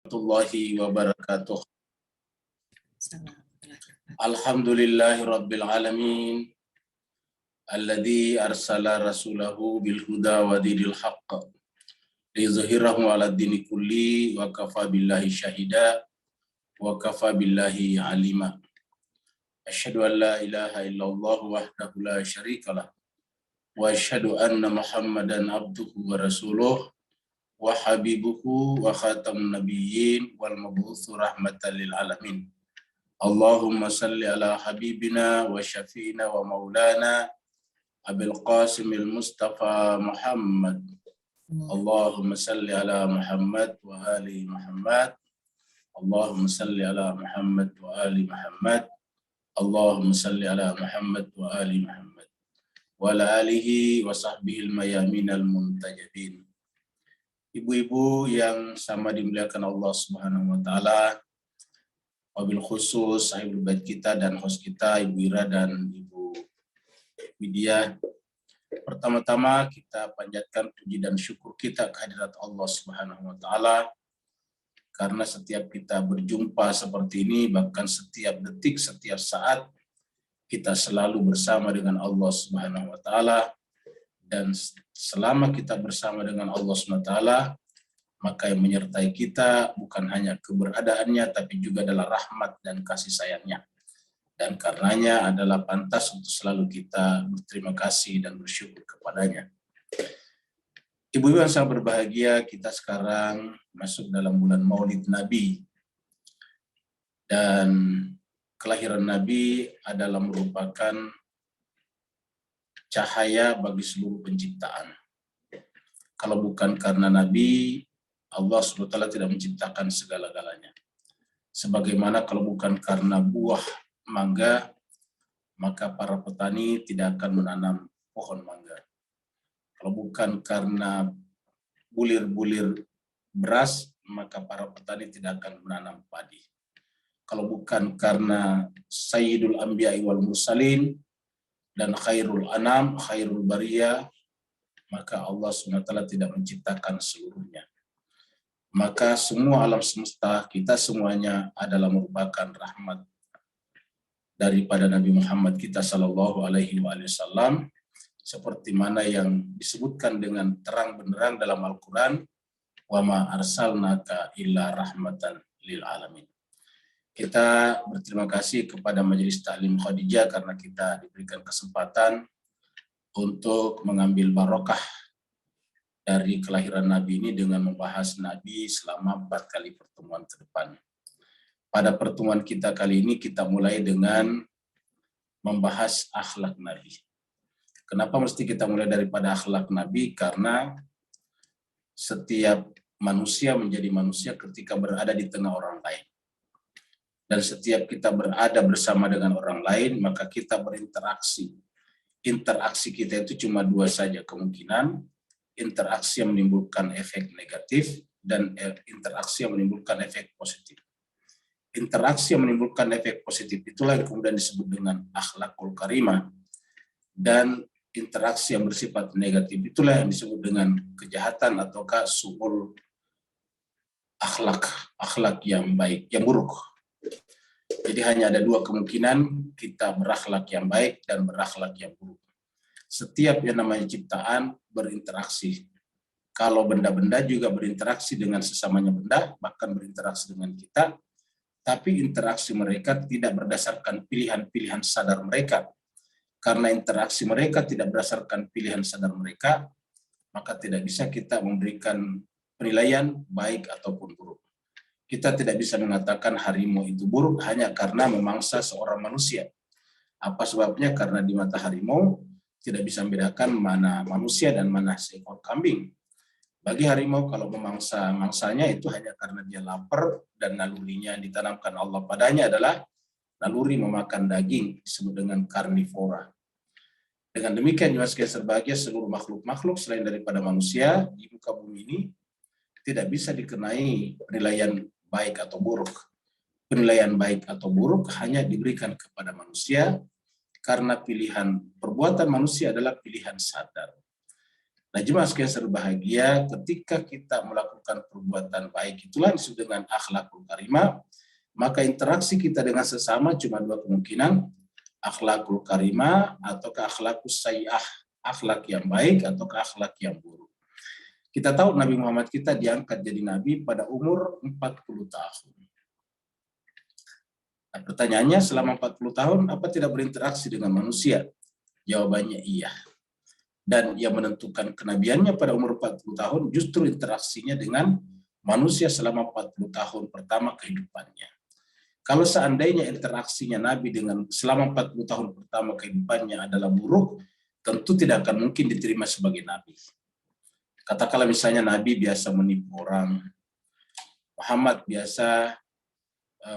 Warahmatullahi wabarakatuh. Alhamdulillahi rabbil alamin. Alladzi arsala rasulahu bil huda wa dinil haqq liyuzhirahu 'ala dini kulli wa kafa billahi syahida wa kafa billahi alima. Asyhadu an la ilaha illallah wahdahu la syarikalah wa asyhadu anna Muhammadan abduhu wa rasuluh wa habibuhu wa khatamun nabiyyin wal mab'utsu rahmatan lil alamin. Allahumma salli ala habibina wa syafi'ina wa maulana Abil Qasimil Mustafa Muhammad. Allahumma salli ala Muhammad wa ali Muhammad. Allahumma salli ala Muhammad wa ali Muhammad. Allahumma salli ala Muhammad wa ali Muhammad. Wa ala alihi wa sahbihil mayaminal muntajabin. Ibu-ibu yang sama dimuliakan Allah Subhanahu wa taala, wabil khusus sahibul bait kita dan host kita Ibu Ira dan Ibu Widya. Pertama-tama kita panjatkan puji dan syukur kita kehadirat Allah Subhanahu wa taala karena setiap kita berjumpa seperti ini, bahkan setiap detik, setiap saat kita selalu bersama dengan Allah Subhanahu wa taala. Dan selama kita bersama dengan Allah SWT, maka yang menyertai kita bukan hanya keberadaannya, tapi juga adalah rahmat dan kasih sayangnya. Dan karenanya adalah pantas untuk selalu kita berterima kasih dan bersyukur kepadanya. Ibu-ibu yang sangat berbahagia, kita sekarang masuk dalam bulan Maulid Nabi. Dan kelahiran Nabi adalah merupakan cahaya bagi seluruh penciptaan. Kalau bukan karena Nabi, Allah SWT tidak menciptakan segala-galanya. Sebagaimana kalau bukan karena buah mangga, maka para petani tidak akan menanam pohon mangga. Kalau bukan karena bulir-bulir beras, maka para petani tidak akan menanam padi. Kalau bukan karena Sayyidul Anbiya'i wal Mursalin, dan khairul anam, khairul bariyah, maka Allah SWT tidak menciptakan seluruhnya. Maka semua alam semesta, kita semuanya adalah merupakan rahmat daripada Nabi Muhammad kita sallallahu alaihi wasallam, seperti mana yang disebutkan dengan terang benderang dalam Al-Quran, wa ma arsalnaka illa rahmatan lil alamin. Kita berterima kasih kepada Majelis Ta'lim Khadijah karena kita diberikan kesempatan untuk mengambil barokah dari kelahiran Nabi ini dengan membahas Nabi selama 4 kali pertemuan ke depan. Pada pertemuan kita kali ini kita mulai dengan membahas akhlak Nabi. Kenapa mesti kita mulai daripada akhlak Nabi? Karena setiap manusia menjadi manusia ketika berada di tengah orang lain. Dan setiap kita berada bersama dengan orang lain, maka kita berinteraksi. Interaksi kita itu cuma 2 saja kemungkinan, interaksi yang menimbulkan efek negatif dan interaksi yang menimbulkan efek positif. Interaksi yang menimbulkan efek positif itulah yang kemudian disebut dengan akhlakul karimah, dan interaksi yang bersifat negatif itulah yang disebut dengan kejahatan ataukah su'ul akhlak, akhlak yang baik, yang buruk. Jadi hanya ada 2 kemungkinan, kita berakhlak yang baik dan berakhlak yang buruk. Setiap yang namanya ciptaan berinteraksi. Kalau benda-benda juga berinteraksi dengan sesamanya benda, bahkan berinteraksi dengan kita, tapi interaksi mereka tidak berdasarkan pilihan-pilihan sadar mereka. Karena interaksi mereka tidak berdasarkan pilihan sadar mereka, maka tidak bisa kita memberikan penilaian baik ataupun buruk. Kita tidak bisa mengatakan harimau itu buruk hanya karena memangsa seorang manusia. Apa sebabnya? Karena di mata harimau tidak bisa membedakan mana manusia dan mana seekor kambing. Bagi harimau kalau memangsa mangsanya itu hanya karena dia lapar dan nalurinya yang ditanamkan Allah padanya adalah naluri memakan daging, disebut dengan karnivora. Dengan demikian juga sekalian berbahagia seluruh makhluk-makhluk selain daripada manusia di muka bumi ini tidak bisa dikenai penilaian baik atau buruk. Penilaian baik atau buruk hanya diberikan kepada manusia karena pilihan perbuatan manusia adalah pilihan sadar. Nah, jemaah sekalian berbahagia, ketika kita melakukan perbuatan baik itulah disebut dengan akhlakul karimah, maka interaksi kita dengan sesama cuma dua kemungkinan, akhlakul karimah atau akhlakus sayyi'ah, akhlak yang baik atau akhlak yang buruk. Kita tahu Nabi Muhammad kita diangkat jadi nabi pada umur 40 tahun. Nah, pertanyaannya, selama 40 tahun apa tidak berinteraksi dengan manusia? Jawabannya iya. Dan yang menentukan kenabiannya pada umur 40 tahun justru interaksinya dengan manusia selama 40 tahun pertama kehidupannya. Kalau seandainya interaksinya Nabi dengan selama 40 tahun pertama kehidupannya adalah buruk, tentu tidak akan mungkin diterima sebagai Nabi. Katakanlah misalnya Nabi biasa menipu orang, Muhammad biasa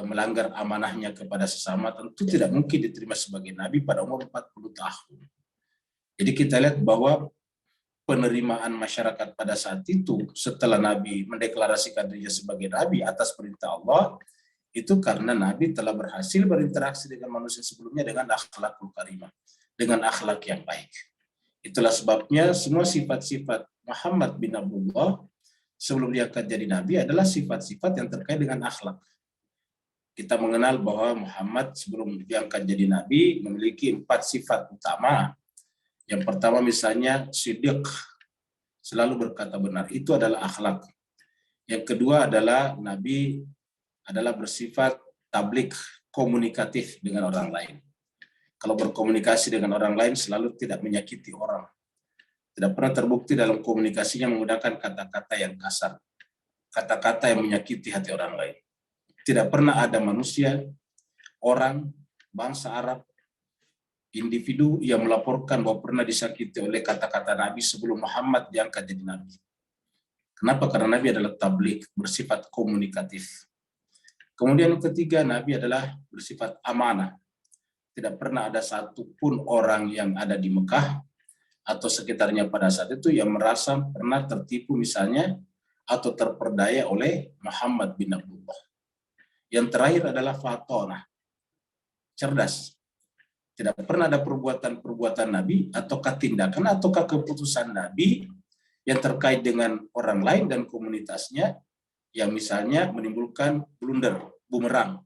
melanggar amanahnya kepada sesama, tentu tidak mungkin diterima sebagai Nabi pada umur 40 tahun. Jadi kita lihat bahwa penerimaan masyarakat pada saat itu setelah Nabi mendeklarasikan dirinya sebagai Nabi atas perintah Allah, itu karena Nabi telah berhasil berinteraksi dengan manusia sebelumnya dengan akhlakul karimah, dengan akhlak yang baik. Itulah sebabnya semua sifat-sifat Muhammad bin Abdullah sebelum diangkat jadi Nabi adalah sifat-sifat yang terkait dengan akhlak. Kita mengenal bahwa Muhammad sebelum diangkat jadi Nabi memiliki 4 sifat utama. Yang pertama misalnya siddiq, selalu berkata benar, itu adalah akhlak. Yang kedua adalah Nabi adalah bersifat tablik, komunikatif dengan orang lain. Kalau berkomunikasi dengan orang lain selalu tidak menyakiti orang. Tidak pernah terbukti dalam komunikasinya menggunakan kata-kata yang kasar, kata-kata yang menyakiti hati orang lain. Tidak pernah ada manusia, orang, bangsa Arab, individu yang melaporkan bahwa pernah disakiti oleh kata-kata Nabi sebelum Muhammad diangkat jadi Nabi. Kenapa? Karena Nabi adalah tablik, bersifat komunikatif. Kemudian yang ketiga, Nabi adalah bersifat amanah. Tidak pernah ada satupun orang yang ada di Mekah atau sekitarnya pada saat itu yang merasa pernah tertipu misalnya atau terperdaya oleh Muhammad bin Abdullah. Yang terakhir adalah fatonah, cerdas. Tidak pernah ada perbuatan-perbuatan Nabi ataukah tindakan ataukah keputusan Nabi yang terkait dengan orang lain dan komunitasnya yang misalnya menimbulkan blunder, bumerang.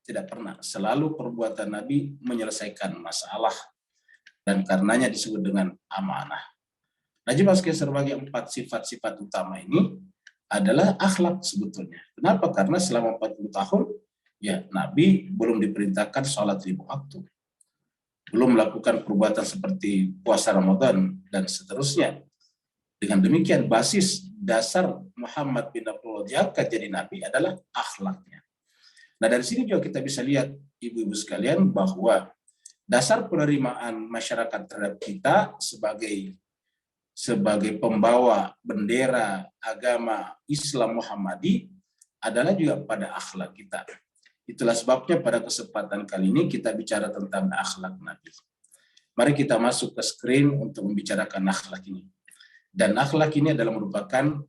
Tidak pernah. Selalu perbuatan Nabi menyelesaikan masalah dan karenanya disebut dengan amanah. Nah, jemaah sekalian sebagai 4 sifat-sifat utama ini adalah akhlak sebetulnya. Kenapa? Karena selama 40 tahun ya Nabi belum diperintahkan sholat 5 waktu. Belum melakukan perbuatan seperti puasa Ramadan dan seterusnya. Dengan demikian basis dasar Muhammad bin Abdullah diangkat jadi Nabi adalah akhlaknya. Nah, dari sini juga kita bisa lihat ibu-ibu sekalian bahwa dasar penerimaan masyarakat terhadap kita sebagai pembawa bendera agama Islam Muhammadi adalah juga pada akhlak kita. Itulah sebabnya pada kesempatan kali ini kita bicara tentang akhlak Nabi. Mari kita masuk ke screen untuk membicarakan akhlak ini. Dan akhlak ini adalah merupakan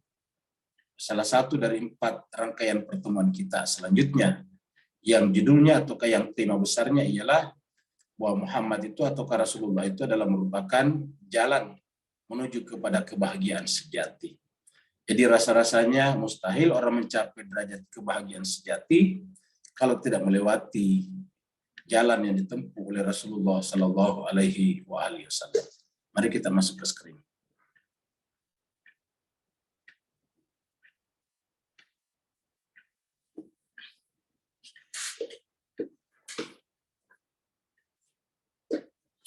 salah satu dari 4 rangkaian pertemuan kita selanjutnya. Yang judulnya atau yang tema besarnya ialah bahwa Muhammad itu atau Rasulullah itu adalah merupakan jalan menuju kepada kebahagiaan sejati. Jadi rasa-rasanya mustahil orang mencapai derajat kebahagiaan sejati kalau tidak melewati jalan yang ditempuh oleh Rasulullah Sallallahu Alaihi Wasallam. Mari kita masuk ke screen.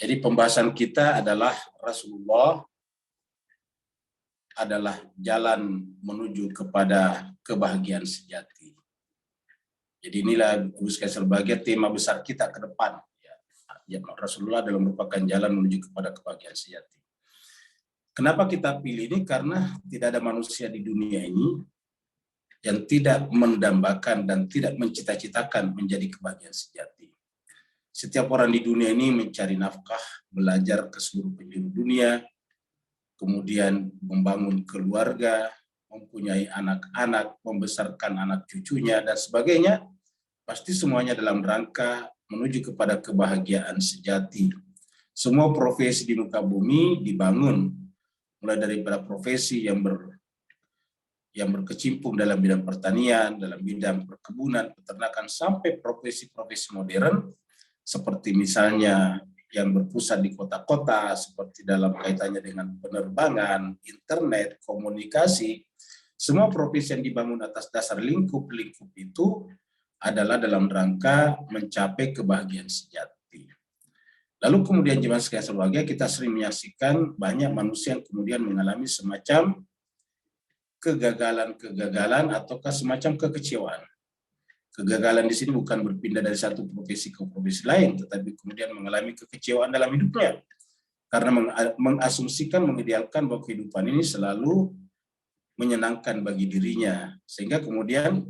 Jadi pembahasan kita adalah Rasulullah adalah jalan menuju kepada kebahagiaan sejati. Jadi inilah sebagai tema besar kita ke depan. Ya, Rasulullah adalah merupakan jalan menuju kepada kebahagiaan sejati. Kenapa kita pilih ini? Karena tidak ada manusia di dunia ini yang tidak mendambakan dan tidak mencita-citakan menjadi kebahagiaan sejati. Setiap orang di dunia ini mencari nafkah, belajar ke seluruh penjuru dunia, kemudian membangun keluarga, mempunyai anak-anak, membesarkan anak cucunya, dan sebagainya. Pasti semuanya dalam rangka menuju kepada kebahagiaan sejati. Semua profesi di muka bumi dibangun mulai daripada profesi yang berkecimpung dalam bidang pertanian, dalam bidang perkebunan, peternakan, sampai profesi-profesi modern, seperti misalnya yang berpusat di kota-kota, seperti dalam kaitannya dengan penerbangan, internet, komunikasi. Semua profesi yang dibangun atas dasar lingkup-lingkup itu adalah dalam rangka mencapai kebahagiaan sejati. Lalu kemudian jemaah sekalian berbahagia, kita sering menyaksikan banyak manusia yang kemudian mengalami semacam kegagalan ataukah semacam kekecewaan. Kegagalan di sini bukan berpindah dari satu profesi ke profesi lain, tetapi kemudian mengalami kekecewaan dalam hidupnya. Karena mengasumsikan, mengidealkan bahwa kehidupan ini selalu menyenangkan bagi dirinya, sehingga kemudian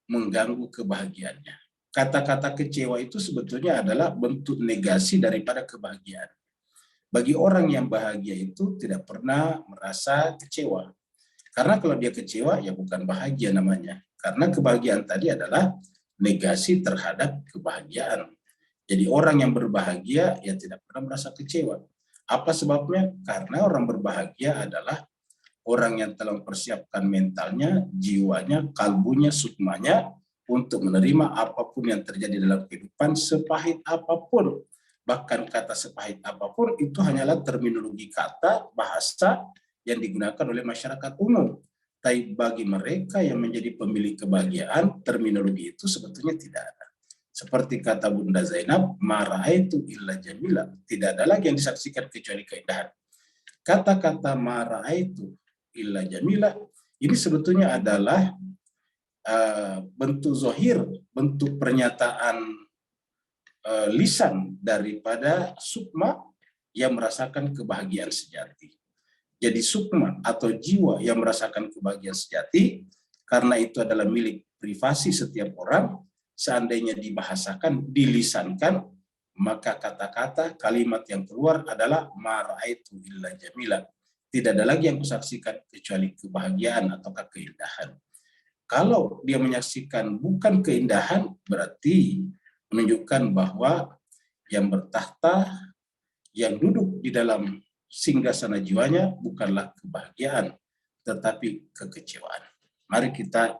mengganggu kebahagiaannya. Kata-kata kecewa itu sebetulnya adalah bentuk negasi daripada kebahagiaan. Bagi orang yang bahagia itu tidak pernah merasa kecewa. Karena kalau dia kecewa, ya bukan bahagia namanya. Karena kebahagiaan tadi adalah negasi terhadap kebahagiaan. Jadi orang yang berbahagia, ya tidak pernah merasa kecewa. Apa sebabnya? Karena orang berbahagia adalah orang yang telah mempersiapkan mentalnya, jiwanya, kalbunya, sukmanya, untuk menerima apapun yang terjadi dalam kehidupan, sepahit apapun. Bahkan kata sepahit apapun itu hanyalah terminologi kata, bahasa, yang digunakan oleh masyarakat umum. Tapi bagi mereka yang menjadi pemilik kebahagiaan, terminologi itu sebetulnya tidak ada. Seperti kata Bunda Zainab, mara'aitu illa jamila. Tidak ada lagi yang disaksikan kecuali keindahan. Kata-kata mara'aitu illa jamila, ini sebetulnya adalah bentuk zohir, bentuk pernyataan lisan daripada sukma yang merasakan kebahagiaan sejati. Jadi sukma atau jiwa yang merasakan kebahagiaan sejati, karena itu adalah milik privasi setiap orang, seandainya dibahasakan, dilisankan, maka kata-kata, kalimat yang keluar adalah mara'aitu illa jamila. Tidak ada lagi yang kusaksikan kecuali kebahagiaan atau keindahan. Kalau dia menyaksikan bukan keindahan, berarti menunjukkan bahwa yang bertahta, yang duduk di dalam singgasana jiwanya bukanlah kebahagiaan, tetapi kekecewaan. Mari kita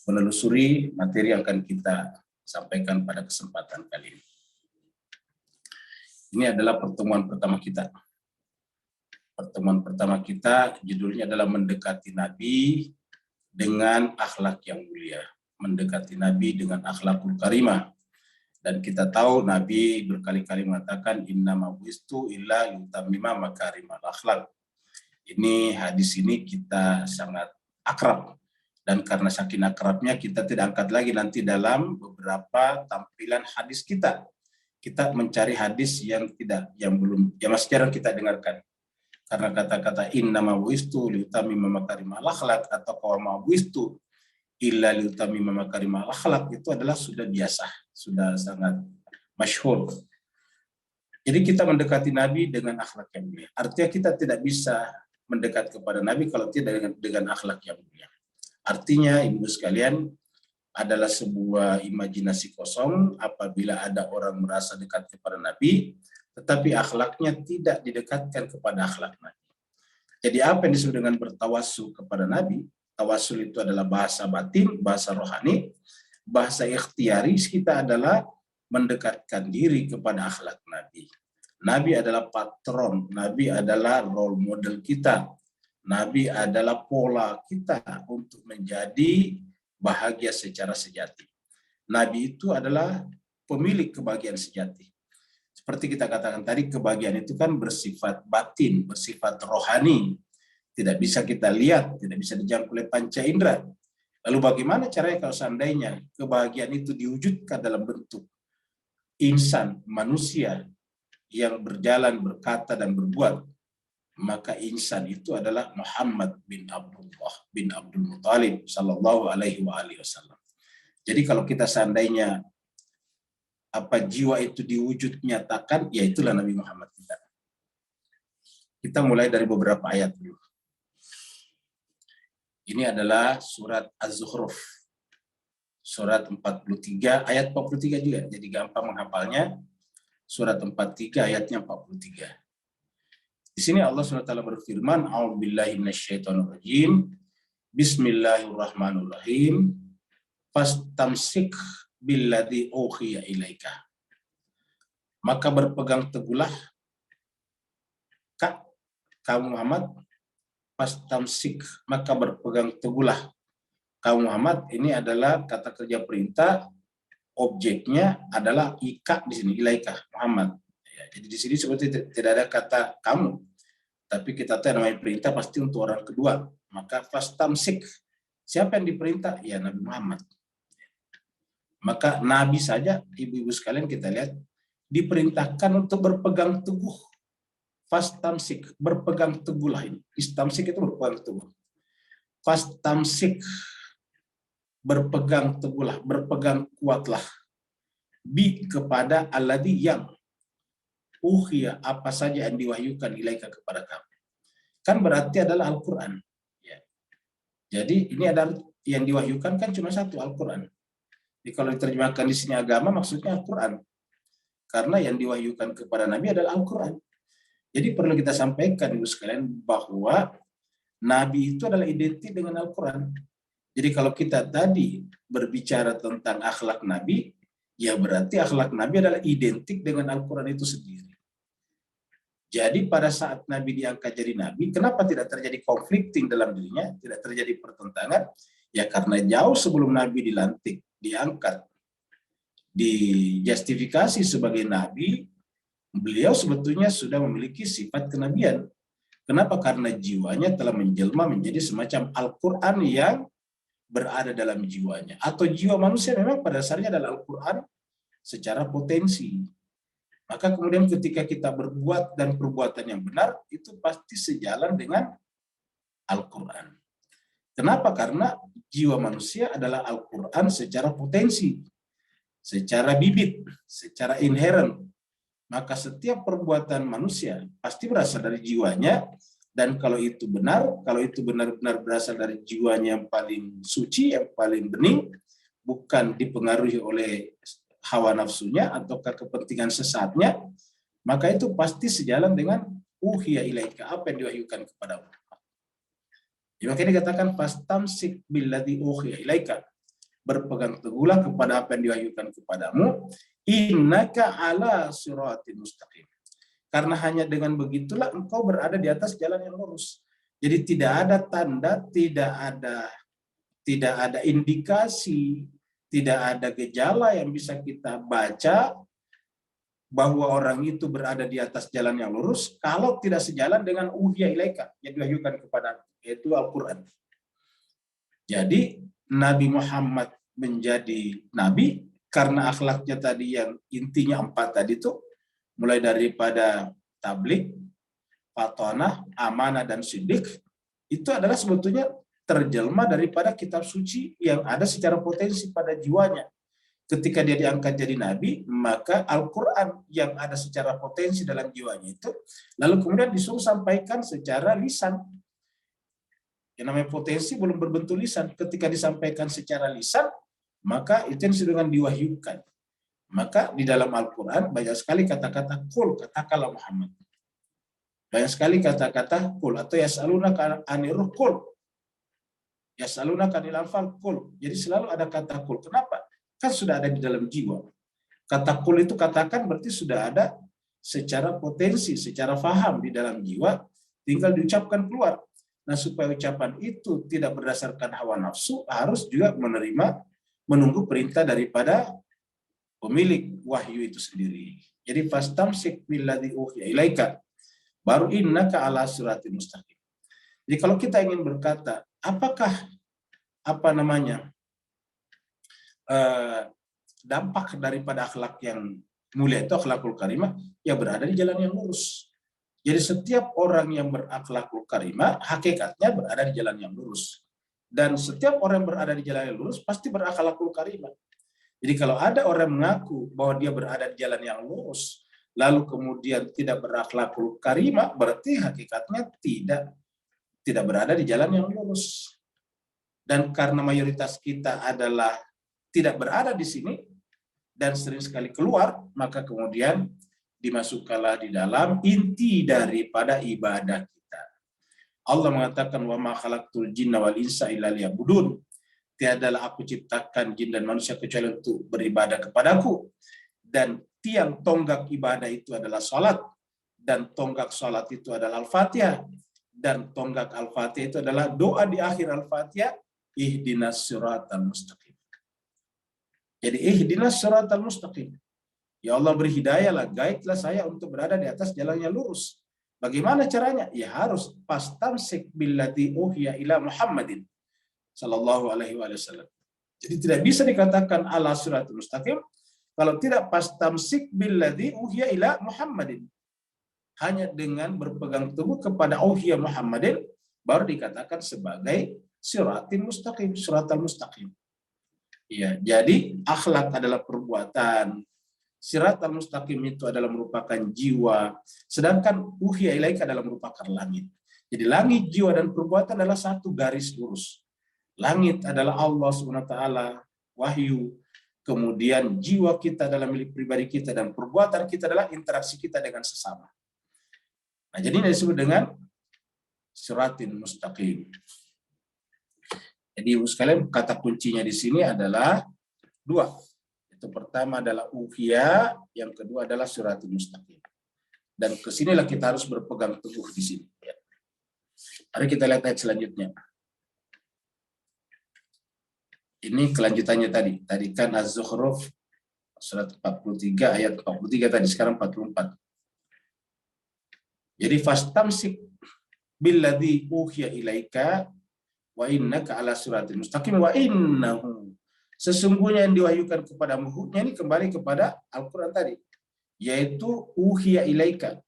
menelusuri materi yang akan kita sampaikan pada kesempatan kali ini. Ini adalah pertemuan pertama kita. Pertemuan pertama kita judulnya adalah mendekati Nabi dengan akhlak yang mulia. Mendekati Nabi dengan akhlakul karimah. Dan kita tahu Nabi berkali-kali mengatakan innama buistu illa yutammima makarimal akhlak. Ini hadis ini kita sangat akrab, dan karena saking akrabnya kita tidak angkat lagi nanti dalam beberapa tampilan hadis kita. Kita mencari hadis yang belum, yang masih jarang kita dengarkan. Karena kata-kata innama buistu liyutammima makarimal akhlak atau qawma buistu illa liyutammima makarimal akhlak itu adalah sudah biasa, sudah sangat masyhur. Jadi kita mendekati Nabi dengan akhlak yang mulia. Artinya kita tidak bisa mendekat kepada Nabi kalau tidak dengan akhlak yang mulia. Artinya ibu sekalian, adalah sebuah imajinasi kosong apabila ada orang merasa dekat kepada Nabi, tetapi akhlaknya tidak didekatkan kepada akhlak Nabi. Jadi apa yang disebut dengan bertawassul kepada Nabi? Tawassul itu adalah bahasa batin, bahasa rohani. Bahasa ikhtiari kita adalah mendekatkan diri kepada akhlak Nabi. Nabi adalah patron, Nabi adalah role model kita. Nabi adalah pola kita untuk menjadi bahagia secara sejati. Nabi itu adalah pemilik kebahagiaan sejati. Seperti kita katakan tadi, kebahagiaan itu kan bersifat batin, bersifat rohani. Tidak bisa kita lihat, tidak bisa dijangkau oleh panca indera. Lalu bagaimana caranya kalau seandainya kebahagiaan itu diwujudkan dalam bentuk insan, manusia yang berjalan, berkata, dan berbuat? Maka insan itu adalah Muhammad bin Abdullah bin Abdul Muttalib sallallahu alaihi wasallam. Jadi kalau kita seandainya jiwa itu diwujud nyatakan, ya itulah Nabi Muhammad kita. Kita mulai dari beberapa ayat dulu. Ini adalah surat Az-Zukhruf. Surat 43 ayat 43 juga. Jadi gampang menghafalnya. Surat 43 ayatnya 43. Di sini Allah SWT berfirman, A'udzubillahi minasyaitonirrajim. Bismillahirrahmanirrahim. Fastamsik billadzi uhiya ilaika. Maka berpegang teguhlah kamu Muhammad, fastamsik, maka berpegang teguhlah kamu Muhammad. Ini adalah kata kerja perintah, objeknya adalah ika di sini, ilaika Muhammad. Ya, jadi di sini seperti tidak ada kata kamu, tapi kita tahu namanya perintah pasti untuk orang kedua. Maka fastamsik, siapa yang diperintah? Ya Nabi Muhammad. Maka Nabi saja, ibu-ibu sekalian kita lihat, diperintahkan untuk berpegang teguh. Fastamsik, berpegang teguhlah ini. Istamsik itu berpegang teguh. Fastamsik, berpegang teguhlah, berpegang kuatlah. Bi, kepada alladzi yang uhiya, apa saja yang diwahyukan ilaika kepada kamu. Kan berarti adalah Al-Quran. Ya. Jadi ini ada yang diwahyukan kan cuma satu, Al-Quran. Jadi kalau diterjemahkan di sini agama maksudnya Al-Quran. Karena yang diwahyukan kepada Nabi adalah Al-Quran. Jadi perlu kita sampaikan ibu sekalian bahwa Nabi itu adalah identik dengan Al-Quran. Jadi kalau kita tadi berbicara tentang akhlak Nabi, ya berarti akhlak Nabi adalah identik dengan Al-Quran itu sendiri. Jadi pada saat Nabi diangkat jadi Nabi, kenapa tidak terjadi conflicting dalam dirinya, tidak terjadi pertentangan? Ya karena jauh sebelum Nabi dilantik, diangkat, dijustifikasi sebagai Nabi, beliau sebetulnya sudah memiliki sifat kenabian. Kenapa? Karena jiwanya telah menjelma menjadi semacam Al-Quran yang berada dalam jiwanya. Atau jiwa manusia memang pada dasarnya adalah Al-Quran secara potensi. Maka kemudian ketika kita berbuat dan perbuatan yang benar, itu pasti sejalan dengan Al-Quran. Kenapa? Karena jiwa manusia adalah Al-Quran secara potensi, secara bibit, secara inherent. Maka setiap perbuatan manusia pasti berasal dari jiwanya, dan kalau itu benar-benar berasal dari jiwanya yang paling suci, yang paling bening, bukan dipengaruhi oleh hawa nafsunya ataukah kepentingan sesatnya, maka itu pasti sejalan dengan uhiya ilaika, apa yang diwahyukan kepadamu. Ya, makanya dikatakan fastamsik billadzi uhiya ilaika, berpegang teguhlah kepada apa yang diwahyukan kepadamu, innaka ala siratin mustaqim. Karena hanya dengan begitulah engkau berada di atas jalan yang lurus. Jadi tidak ada tanda, tidak ada indikasi, tidak ada gejala yang bisa kita baca bahwa orang itu berada di atas jalan yang lurus kalau tidak sejalan dengan uhiya ilaika yang diwahyukan kepada, yaitu Al-Quran. Jadi Nabi Muhammad menjadi nabi karena akhlaknya tadi yang intinya 4 tadi itu, mulai daripada tabligh, fatonah, amanah, dan siddiq, itu adalah sebetulnya terjelma daripada kitab suci yang ada secara potensi pada jiwanya. Ketika dia diangkat jadi nabi, maka Al-Quran yang ada secara potensi dalam jiwanya itu, lalu kemudian disuruh sampaikan secara lisan. Yang namanya potensi belum berbentuk lisan. Ketika disampaikan secara lisan, maka itu yang disebut dengan diwahyukan. Maka di dalam Al-Quran banyak sekali kata-kata kul, katakanlah Muhammad. Banyak sekali kata-kata kul, atau yas'alunaka anir ruh kul, yas'alunaka anil anfal kul. Jadi selalu ada kata kul. Kenapa? Kan sudah ada di dalam jiwa. Kata kul itu katakan berarti sudah ada secara potensi, secara faham di dalam jiwa, tinggal diucapkan keluar. Nah, supaya ucapan itu tidak berdasarkan hawa nafsu, harus juga menunggu perintah daripada pemilik wahyu itu sendiri. Jadi fastamsik billadzi uhiya ilaika, baru innaka ala siratin mustaqim. Jadi kalau kita ingin berkata, apakah dampak daripada akhlak yang mulia itu, akhlakul karimah, ya berada di jalan yang lurus. Jadi setiap orang yang berakhlakul karimah hakikatnya berada di jalan yang lurus. Dan setiap orang yang berada di jalan yang lurus pasti berakhlakul karimah. Jadi kalau ada orang mengaku bahwa dia berada di jalan yang lurus, lalu kemudian tidak berakhlakul karimah, berarti hakikatnya tidak berada di jalan yang lurus. Dan karena mayoritas kita adalah tidak berada di sini dan sering sekali keluar, maka kemudian dimasukkanlah di dalam inti daripada ibadah kita. Allah mengatakan, wa ma khalaqtul jinna wal insa illa liya'budun. Tiadalah aku ciptakan jin dan manusia kecuali untuk beribadah kepadaku. Dan tiang tonggak ibadah itu adalah salat, dan tonggak salat itu adalah Al-Fatihah, dan tonggak Al-Fatihah itu adalah doa di akhir Al-Fatihah, ihdinas siratal mustaqim. Jadi ihdinas siratal mustaqim. Ya Allah beri hidayahlah, guide-lah saya untuk berada di atas jalan yang lurus. Bagaimana caranya? Ya harus fastamsik billati uhiya ila Muhammadin sallallahu alaihi wasallam. Jadi tidak bisa dikatakan ala siratal mustaqim kalau tidak fastamsik billati uhiya ila Muhammadin. Hanya dengan berpegang teguh kepada uhiya Muhammadin baru dikatakan sebagai siratal mustaqim, siratal mustaqim. Ya, jadi akhlak adalah perbuatan. Siratal mustaqim itu adalah merupakan jiwa, sedangkan uhiya ilaika adalah merupakan langit. Jadi langit, jiwa, dan perbuatan adalah satu garis lurus. Langit adalah Allah SWT, wahyu, kemudian jiwa kita adalah milik pribadi kita, dan perbuatan kita adalah interaksi kita dengan sesama. Nah, jadi ini disebut dengan siratin mustaqim. Jadi sekalian kata kuncinya di sini adalah dua. Itu pertama adalah uhiya, yang kedua adalah siratul mustaqim. Dan kesinilah kita harus berpegang teguh di sini. Mari kita lihat ayat selanjutnya. Ini kelanjutannya tadi. Tadi kan Az-Zukhruf surat 43 ayat 43 tadi, sekarang 44. Jadi fastamsik billadzi uhiya ilaika wa innaka ala siratal mustaqim wa innahu, sesungguhnya yang diwahyukan kepadamu, ini kembali kepada Al-Quran tadi, yaitu uhiya ilaika.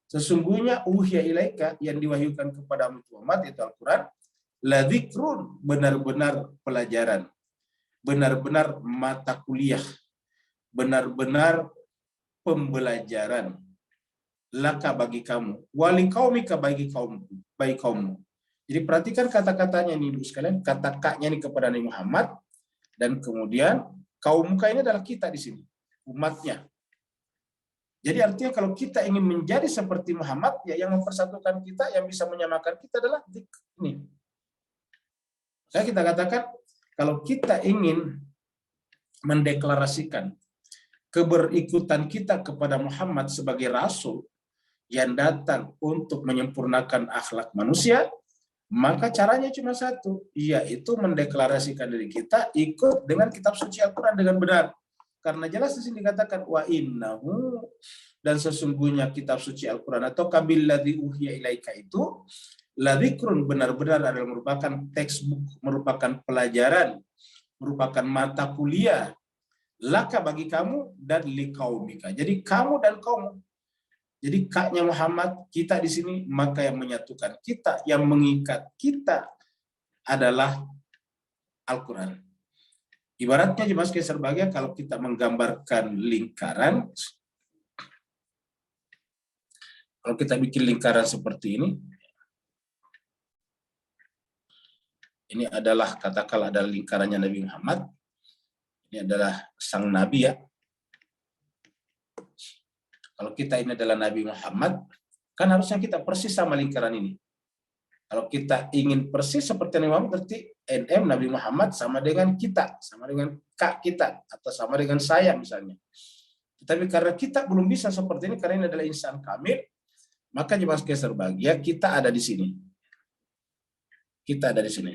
Sesungguhnya uhiya ilaika, yang diwahyukan kepadamu Muhammad, itu Al-Quran, la dzikrun, benar-benar pelajaran, benar-benar mata kuliah, benar-benar pembelajaran, laka bagi kamu, wali kaumika bagi kaummu. Jadi perhatikan kata-katanya nih Ibu sekalian, kata kaknya ini kepada Nabi Muhammad, dan kemudian kaum muka ini adalah kita di sini, umatnya. Jadi artinya kalau kita ingin menjadi seperti Muhammad, ya yang mempersatukan kita, yang bisa menyamakan kita adalah ini. Saya kita katakan, kalau kita ingin mendeklarasikan keberikutan kita kepada Muhammad sebagai Rasul yang datang untuk menyempurnakan akhlak manusia, maka caranya cuma satu, yaitu mendeklarasikan diri kita ikut dengan kitab suci Al-Quran dengan benar. Karena jelas di sini dikatakan wa innahu, dan sesungguhnya kitab suci Al-Quran atau kabilladzi uhiya ilaika itu la dzikrun, benar-benar adalah merupakan textbook, merupakan pelajaran, merupakan mata kuliah, laka bagi kamu dan liqaumika. Jadi kamu dan kaum. Jadi kaknya Muhammad, kita di sini, maka yang menyatukan kita, yang mengikat kita adalah Al-Quran. Ibaratnya jemaah sekalian serbahagia, kalau kita menggambarkan lingkaran, kalau kita bikin lingkaran seperti ini adalah, katakanlah adalah lingkarannya Nabi Muhammad, ini adalah sang Nabi ya. Kalau kita ini adalah Nabi Muhammad, kan harusnya kita persis sama lingkaran ini. Kalau kita ingin persis seperti Nabi Muhammad, berarti NM Nabi Muhammad sama dengan kita, sama dengan kak kita, atau sama dengan saya misalnya. Tetapi karena kita belum bisa seperti ini, karena ini adalah insan kamil, maka jemaah sekalian berbahagia, kita ada di sini. Kita ada di sini.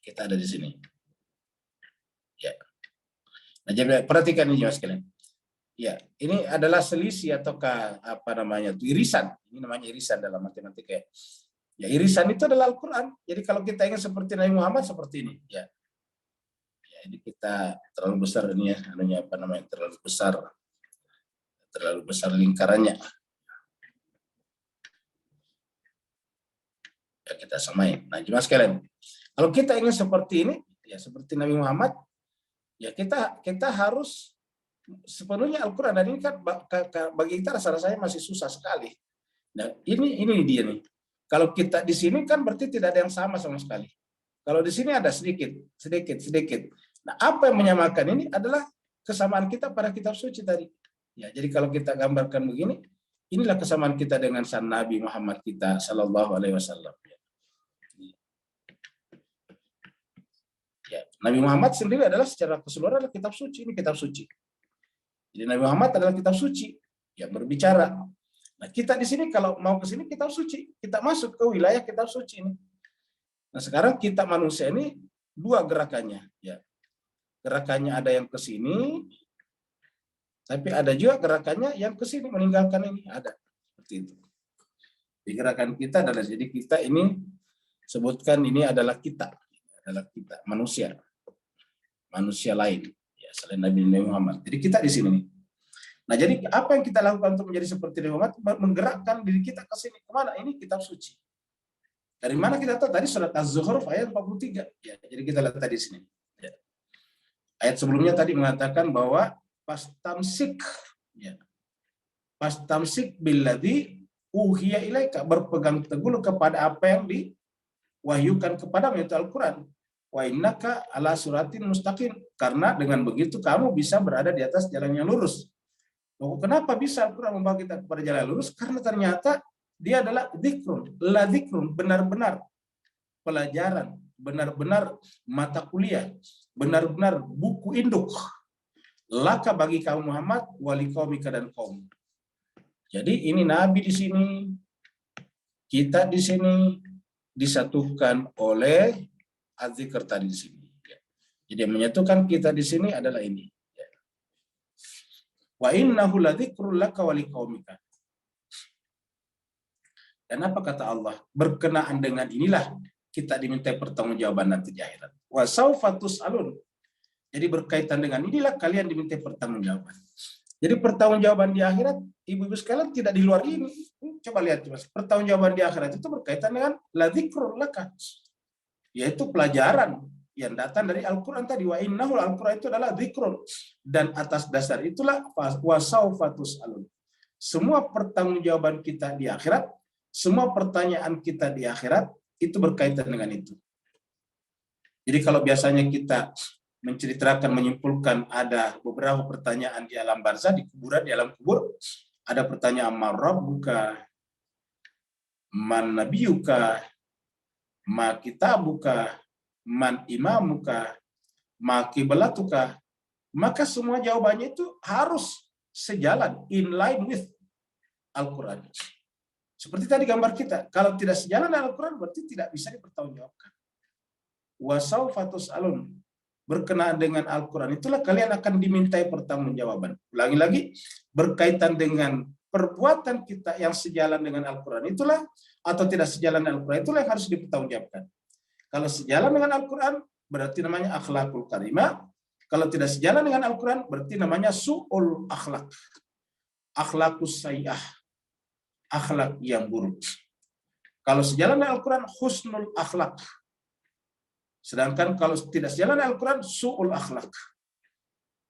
Kita ada di sini. Ya. Nah, jadi perhatikan ini Mas sekalian. Ya, ini adalah selisih ataukah apa namanya itu irisan. Ini namanya irisan dalam matematika. Ya, irisan itu adalah Al-Qur'an. Jadi kalau kita ingin seperti Nabi Muhammad seperti ini, ya. Ya, ini kita terlalu besar ini ya, anunya apa namanya? Terlalu besar lingkarannya. Ya, kita samain. Nah, jemaah sekalian, kalau kita ingin seperti ini, ya seperti Nabi Muhammad, ya kita harus sepenuhnya Al-Quran. Dan ini kan bagi kita rasa-rasanya masih susah sekali. Nah, ini dia nih. Kalau kita di sini kan berarti tidak ada yang sama sekali. Kalau di sini ada sedikit. Nah, apa yang menyamakan ini adalah kesamaan kita pada kitab suci tadi. Ya, jadi kalau kita gambarkan begini, inilah kesamaan kita dengan sang Nabi Muhammad kita Sallallahu Alaihi Wasallam. Ya, Nabi Muhammad sendiri adalah secara keseluruhan adalah kitab suci. Ini kitab suci. Jadi Nabi Muhammad adalah kitab suci yang berbicara. Nah, kita di sini kalau mau ke sini kitab suci, kita masuk ke wilayah kitab suci ini. Nah, sekarang kita manusia ini dua gerakannya. Ya, gerakannya ada yang ke sini, tapi ada juga gerakannya yang ke sini meninggalkan ini, ada seperti itu. Di gerakan kita adalah, jadi kita ini sebutkan ini adalah kita manusia lain ya selain Nabi Muhammad. Jadi kita di sini. Nah, jadi apa yang kita lakukan untuk menjadi seperti Nabi Muhammad? Menggerakkan diri kita ke sini. Kemana? Ini kitab suci. Dari mana kita tahu? Tadi surat Az-Zukhruf ayat 43. Ya, jadi kita lihat tadi sini. Ya. Ayat sebelumnya tadi mengatakan bahwa pastamsik, ya. Pastamsik billadzi uhiya ilaika, berpegang teguh kepada apa yang diwahyukan kepadamu, yaitu Al-Qur'an. Wa innaka ala suratin mustaqim, karena dengan begitu kamu bisa berada di atas jalan yang lurus. Loh, kenapa bisa Al-Qur'an membawa kita kepada jalan yang lurus? Karena ternyata dia adalah dzikrun, benar-benar pelajaran, benar-benar mata kuliah, benar-benar buku induk. Laka bagi kaum Muhammad, wali qaumika dan kaum. Jadi ini Nabi di sini, kita di sini disatukan oleh az-zikr tadi di sini. Jadi yang menyatukan kita di sini adalah ini. Wa innahu ladzikrul laka wa liqaumika. Dan apa kata Allah? Berkenaan dengan inilah kita diminta pertanggungjawaban nanti di akhirat. Wa saufa tus'alun. Jadi berkaitan dengan inilah kalian diminta pertanggungjawaban. Jadi pertanggungjawaban di akhirat, ibu-ibu sekalian, tidak di luar ini. Coba lihat, Mas. Pertanggungjawaban di akhirat itu berkaitan dengan ladzikrul laka, yaitu pelajaran yang datang dari Al-Qur'an tadi. Wa innahu, Al-Qur'an itu adalah dzikrun, dan atas dasar itulah wasaufa tus'alun. Semua pertanggungjawaban kita di akhirat, semua pertanyaan kita di akhirat itu berkaitan dengan itu. Jadi kalau biasanya kita menceritakan, menyimpulkan ada beberapa pertanyaan di alam barzah, di kuburan, di alam kubur, ada pertanyaan man rabbuka, man nabiyuka, ma kitabuka, man imamuka, ma kiblatuka, maka semua jawabannya itu harus sejalan, in line with Al-Quran. Seperti tadi gambar kita, kalau tidak sejalan dengan Al-Quran berarti tidak bisa dipertanggungjawabkan. Wa saufa tus'alun, berkenaan dengan Al-Quran itulah kalian akan dimintai pertanggungjawaban. Ulangi lagi, berkaitan dengan perbuatan kita yang sejalan dengan Al-Quran itulah, atau tidak sejalan dengan Al-Quran itulah yang harus dipertanggungjawabkan. Kalau sejalan dengan Al-Quran berarti namanya akhlakul karimah. Kalau tidak sejalan dengan Al-Quran berarti namanya su'ul akhlak, akhlakus sayyah, akhlak yang buruk. Kalau sejalan dengan Al-Quran husnul akhlak. Sedangkan kalau tidak sejalan Al-Quran, su'ul akhlak.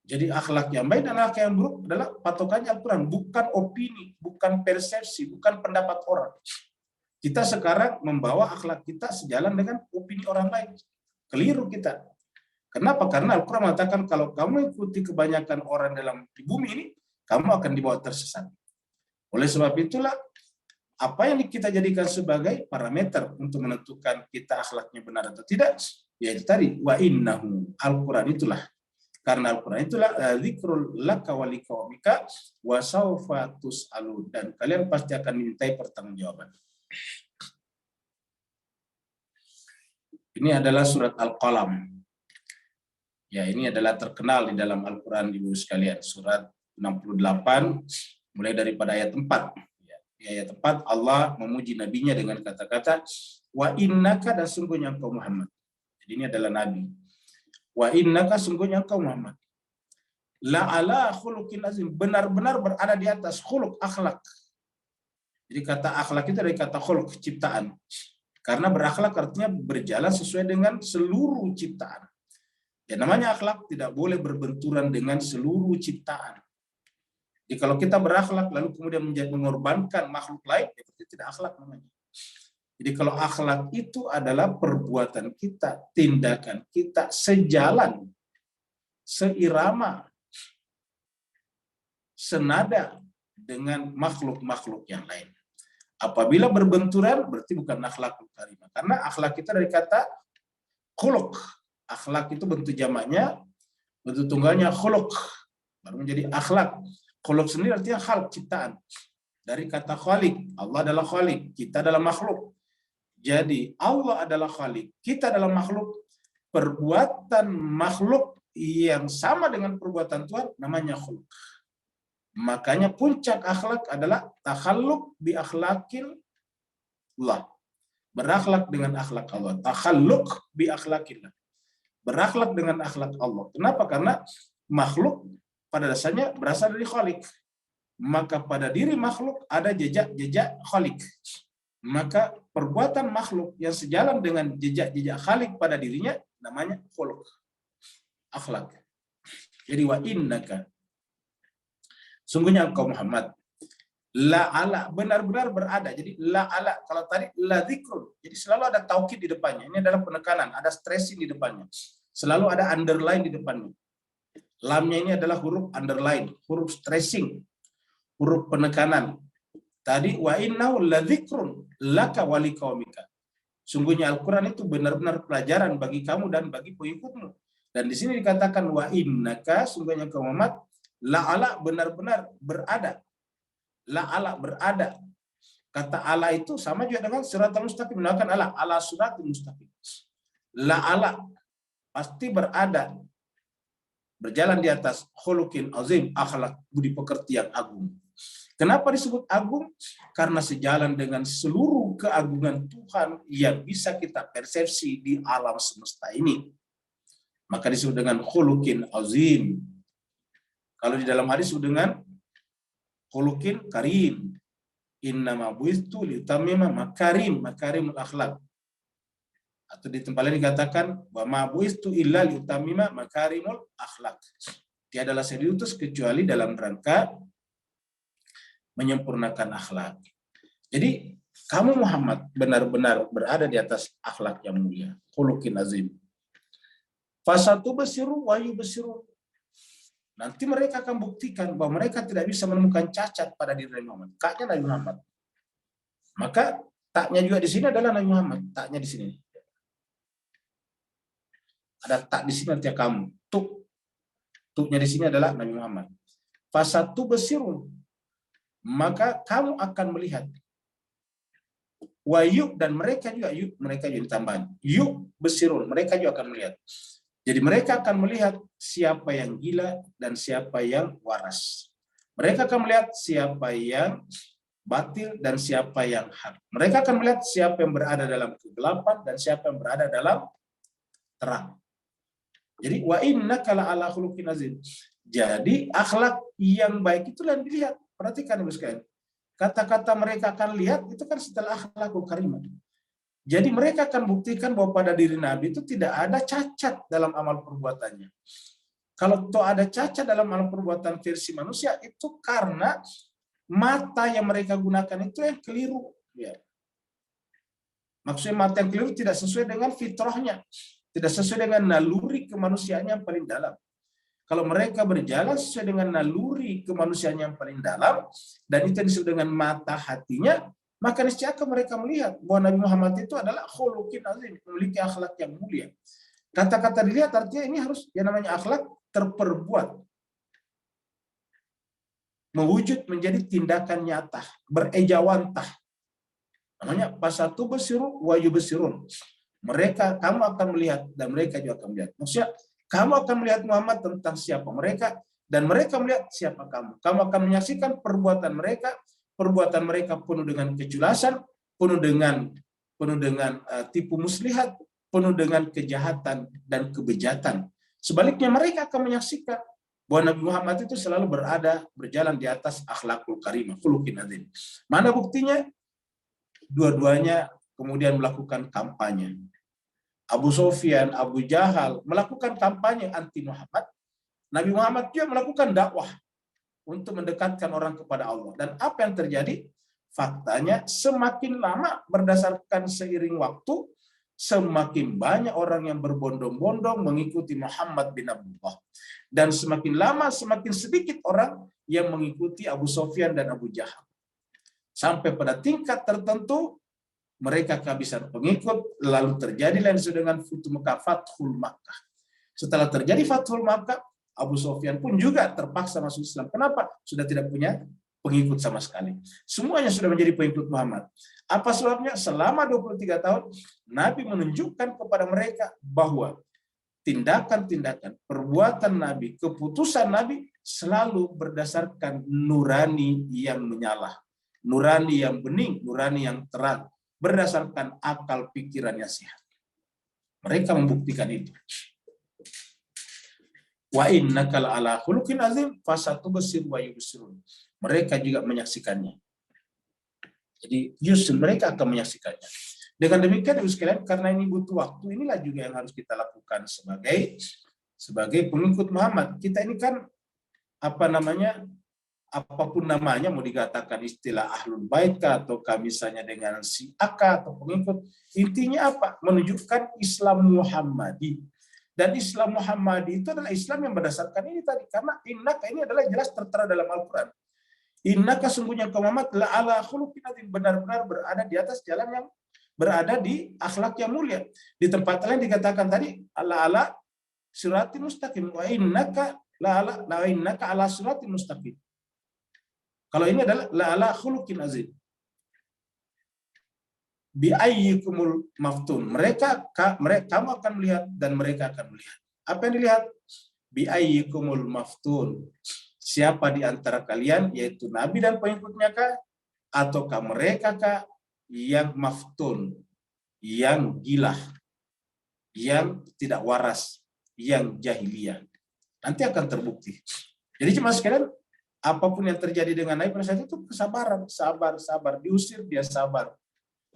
Jadi akhlak yang baik dan akhlak yang buruk adalah patokannya Al-Quran, bukan opini, bukan persepsi, bukan pendapat orang. Kita sekarang membawa akhlak kita sejalan dengan opini orang lain. Keliru kita. Kenapa? Karena Al-Quran mengatakan kalau kamu ikuti kebanyakan orang di bumi ini, kamu akan dibawa tersesat. Oleh sebab itulah, apa yang kita jadikan sebagai parameter untuk menentukan kita akhlaknya benar atau tidak, yaitu tadi wa innahu, Al-Qur'an itulah, karena Al-Qur'an itulah dzikrul laka wa liqaumika wa saufa tus'alun, dan kalian pasti akan dimintai pertanggungjawaban. Ini adalah surat Al-Qalam. Ya, ini adalah terkenal di dalam Al-Qur'an Ibu sekalian, surat 68 mulai daripada ayat 4. Di ayat 4 Allah memuji nabinya dengan kata-kata wa innaka, dan sungguhnya engkau Muhammad. Jadi ini adalah nabi. Wa innaka, sungguhnya engkau Muhammad, la ala khuluqin azim, benar-benar berada di atas khuluq, akhlak. Jadi kata akhlak itu dari kata khuluq, ciptaan. Karena berakhlak artinya berjalan sesuai dengan seluruh ciptaan. Ya, namanya akhlak tidak boleh berbenturan dengan seluruh ciptaan. Jadi kalau kita berakhlak lalu kemudian mengorbankan makhluk lain, itu tidak akhlak namanya. Jadi kalau akhlak itu adalah perbuatan kita, tindakan kita sejalan, seirama senada dengan makhluk-makhluk yang lain. Apabila berbenturan berarti bukan akhlakul karimah. Karena akhlak kita dari kata khuluq. Akhlak itu bentuk jamaknya, bentuk tunggalnya khuluq. Baru menjadi akhlak. Khuluq sendiri artinya khalq, ciptaan. Dari kata khaliq, Allah adalah khaliq, kita adalah makhluk. Jadi Allah adalah khaliq, kita adalah makhluk. Perbuatan makhluk yang sama dengan perbuatan Tuhan namanya khuluq. Makanya puncak akhlak adalah takhalluq bi akhlakil Allah. Berakhlak dengan akhlak Allah. Takhalluq bi akhlakillah. Berakhlak dengan akhlak Allah. Kenapa? Karena makhluk pada dasarnya berasal dari khaliq. Maka pada diri makhluk ada jejak-jejak khaliq. Maka perbuatan makhluk yang sejalan dengan jejak-jejak khaliq pada dirinya namanya khuluq. Akhlak. Jadi wa innaka, sungguhnya engkau Muhammad, la ala, benar-benar berada. Jadi la ala, kalau tadi la dzikrun, jadi selalu ada taukid di depannya. Ini adalah penekanan, ada stressing di depannya. Selalu ada underline di depannya. Lamnya ini adalah huruf underline, huruf stressing, huruf penekanan. Tadi wa innahu la dzikrun laka wa liqaumika. Sungguhnya Al-Qur'an itu benar-benar pelajaran bagi kamu dan bagi pengikutmu. Dan di sini dikatakan wa innaka, sungguhnya engkau Muhammad, la ala, benar-benar berada. La ala, berada. Kata ala itu sama juga dengan siratal mustaqim, menggunakan ala siratal mustaqim. La ala, pasti berada, berjalan di atas khuluqin azim, akhlak budi pekerti yang agung. Kenapa disebut agung? Karena sejalan dengan seluruh keagungan Tuhan yang bisa kita persepsi di alam semesta ini. Maka disebut dengan khuluqin azim. Kalau di dalam hadis disebut dengan khuluqin karim. Innama buistu liutammima makarimul akhlak. Atau di tempat lain dikatakan wa ma buistu illa liutammima makarimul akhlak. Tiadalah saya diutus kecuali dalam rangka menyempurnakan akhlak. Jadi kamu Muhammad benar-benar berada di atas akhlak yang mulia, khuluqin azim. Fasatu basiru wa yubsiru. Nanti mereka akan buktikan bahwa mereka tidak bisa menemukan cacat pada diri Nabi Muhammad. Kaknya Nabi Muhammad. Maka taknya juga di sini adalah Nabi Muhammad. Taknya di sini. Ada tak di sini artinya kamu. Tuknya di sini adalah Nabi Muhammad. Fasatu basiru. Maka kamu akan melihat. Wa yuk, dan mereka juga ditambahin. Yuk besirun, mereka juga akan melihat. Jadi mereka akan melihat siapa yang gila dan siapa yang waras. Mereka akan melihat siapa yang batil dan siapa yang hak. Mereka akan melihat siapa yang berada dalam kegelapan dan siapa yang berada dalam terang. Jadi wa innaka la'ala khuluqin azim. Jadi akhlak yang baik itulah yang dilihat. Perhatikan Ibu sekalian. Kata-kata mereka akan lihat itu kan setelah akhlakul karimah. Jadi mereka akan buktikan bahwa pada diri Nabi itu tidak ada cacat dalam amal perbuatannya. Kalau toh ada cacat dalam amal perbuatan versi manusia, itu karena mata yang mereka gunakan itu yang keliru. Ya. Maksudnya mata yang keliru tidak sesuai dengan fitrahnya. Tidak sesuai dengan naluri kemanusiaannya yang paling dalam. Kalau mereka berjalan sesuai dengan naluri kemanusiaannya yang paling dalam, dan itu disebut dengan mata hatinya, maka niscaya mereka melihat bahwa Nabi Muhammad itu adalah khuluqin azim, memiliki akhlak yang mulia. Kata-kata dilihat artinya ini harus yang namanya akhlak terperbuat. Mewujud menjadi tindakan nyata, berejawantah. Namanya pasatu basiru wa yubsirun. Mereka, kamu akan melihat dan mereka juga akan melihat. Maksudnya kamu akan melihat Muhammad tentang siapa mereka dan mereka melihat siapa kamu. Kamu akan menyaksikan perbuatan mereka penuh dengan kejelasan, penuh dengan tipu muslihat, penuh dengan kejahatan dan kebejatan. Sebaliknya mereka akan menyaksikan bahwa Nabi Muhammad itu selalu berjalan di atas akhlakul karimah, khuluqin azim. Mana buktinya? Dua-duanya kemudian melakukan kampanye. Abu Sufyan, Abu Jahal melakukan kampanye anti Muhammad. Nabi Muhammad juga melakukan dakwah untuk mendekatkan orang kepada Allah. Dan apa yang terjadi? Faktanya semakin lama berdasarkan seiring waktu, semakin banyak orang yang berbondong-bondong mengikuti Muhammad bin Abdullah. Dan semakin lama semakin sedikit orang yang mengikuti Abu Sufyan dan Abu Jahal. Sampai pada tingkat tertentu mereka kehabisan pengikut, lalu terjadilah yang disebut dengan Fathul Makkah. Setelah terjadi Fathul Makkah, Abu Sufyan pun juga terpaksa masuk Islam. Kenapa? Sudah tidak punya pengikut sama sekali. Semuanya sudah menjadi pengikut Muhammad. Apa sebabnya? Selama 23 tahun, Nabi menunjukkan kepada mereka bahwa tindakan-tindakan, perbuatan Nabi, keputusan Nabi selalu berdasarkan nurani yang menyala, nurani yang bening, nurani yang terang, berdasarkan akal pikiran yang sehat. Mereka membuktikan itu. Wa innaka la'ala khuluqin azim fasatubsir wa yubsirun. Mereka juga menyaksikannya. Jadi justru mereka akan menyaksikannya. Dengan demikian Ibu sekalian, karena ini butuh waktu, inilah juga yang harus kita lakukan sebagai pengikut Muhammad. Kita ini kan apapun namanya, mau dikatakan istilah ahlul bait atau misalnya dengan si aka atau pengikut, intinya apa? Menunjukkan Islam Muhammadi. Dan Islam Muhammadi itu adalah Islam yang berdasarkan ini tadi, karena innaka ini adalah jelas tertera dalam Al-Quran. Innaka sungguhnya kau Muhammad la'ala khuluqin azim, benar-benar berada di atas jalan yang berada di akhlak yang mulia. Di tempat lain dikatakan tadi ala siratin mustaqim wa innaka ala siratin mustaqim. Kalau ini adalah la'ala khuluqin azim. Bi ayyikumul maftun. Kamu akan melihat dan mereka akan melihat. Apa yang dilihat? Bi ayyikumul maftun. Siapa di antara kalian, yaitu Nabi dan pengikutnya kah? Ataukah mereka kah yang maftun, yang gila, yang tidak waras, yang jahiliyah? Nanti akan terbukti. Jadi cuma sekalian, apapun yang terjadi dengan Nabi pada saat itu kesabaran, sabar, diusir dia sabar,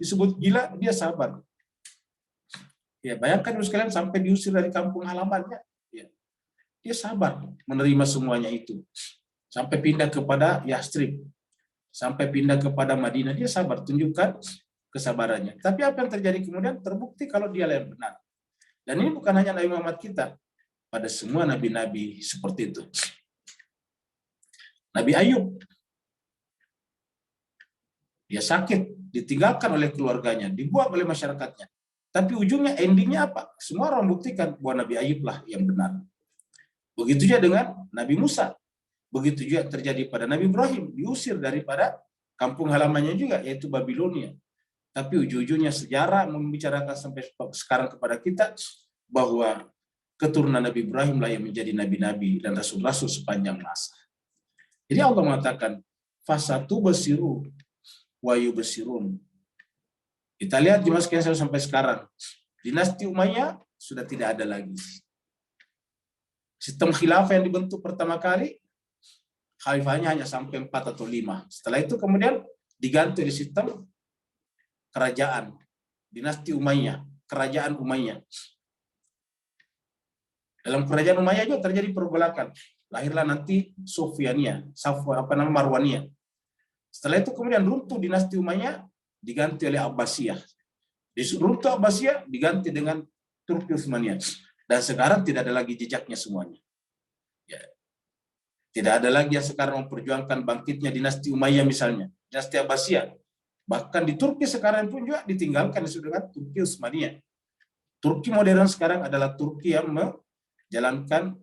disebut gila dia sabar. Ya bayangkan sekalian sampai diusir dari kampung halamannya, ya, dia sabar menerima semuanya itu, sampai pindah kepada Yastrib, sampai pindah kepada Madinah, dia sabar, tunjukkan kesabarannya. Tapi apa yang terjadi kemudian? Terbukti kalau dia yang benar. Dan ini bukan hanya Nabi Muhammad kita, pada semua nabi-nabi seperti itu. Nabi Ayub, dia sakit, ditinggalkan oleh keluarganya, dibuang oleh masyarakatnya. Tapi ujungnya, endingnya apa? Semua orang buktikan bahwa Nabi Ayub lah yang benar. Begitu juga dengan Nabi Musa. Begitu juga terjadi pada Nabi Ibrahim, diusir daripada kampung halamannya juga, yaitu Babilonia. Tapi ujung-ujungnya sejarah membicarakan sampai sekarang kepada kita bahwa keturunan Nabi Ibrahim lah yang menjadi nabi-nabi dan rasul-rasul sepanjang masa. Jadi Allah mengatakan, fasatu basiru wa yubsirun. Kita lihat jemaah sekalian sampai sekarang, dinasti Umayyah sudah tidak ada lagi. Sistem khilafah yang dibentuk pertama kali, khalifahnya hanya sampai 4 atau 5. Setelah itu kemudian diganti di sistem kerajaan, dinasti Umayyah, kerajaan Umayyah. Dalam kerajaan Umayyah juga terjadi pergolakan. Lahirlah nanti Sufyaniyah, Marwaniyah. Setelah itu kemudian runtuh dinasti Umayyah, diganti oleh Abbasiyah. Runtuh Abbasiyah diganti dengan Turki Utsmaniyah. Dan sekarang tidak ada lagi jejaknya semuanya. Ya. Tidak ada lagi yang sekarang memperjuangkan bangkitnya dinasti Umayyah misalnya, dinasti Abbasiyah. Bahkan di Turki sekarang pun juga ditinggalkan dengan Turki Utsmaniyah. Turki modern sekarang adalah Turki yang menjalankan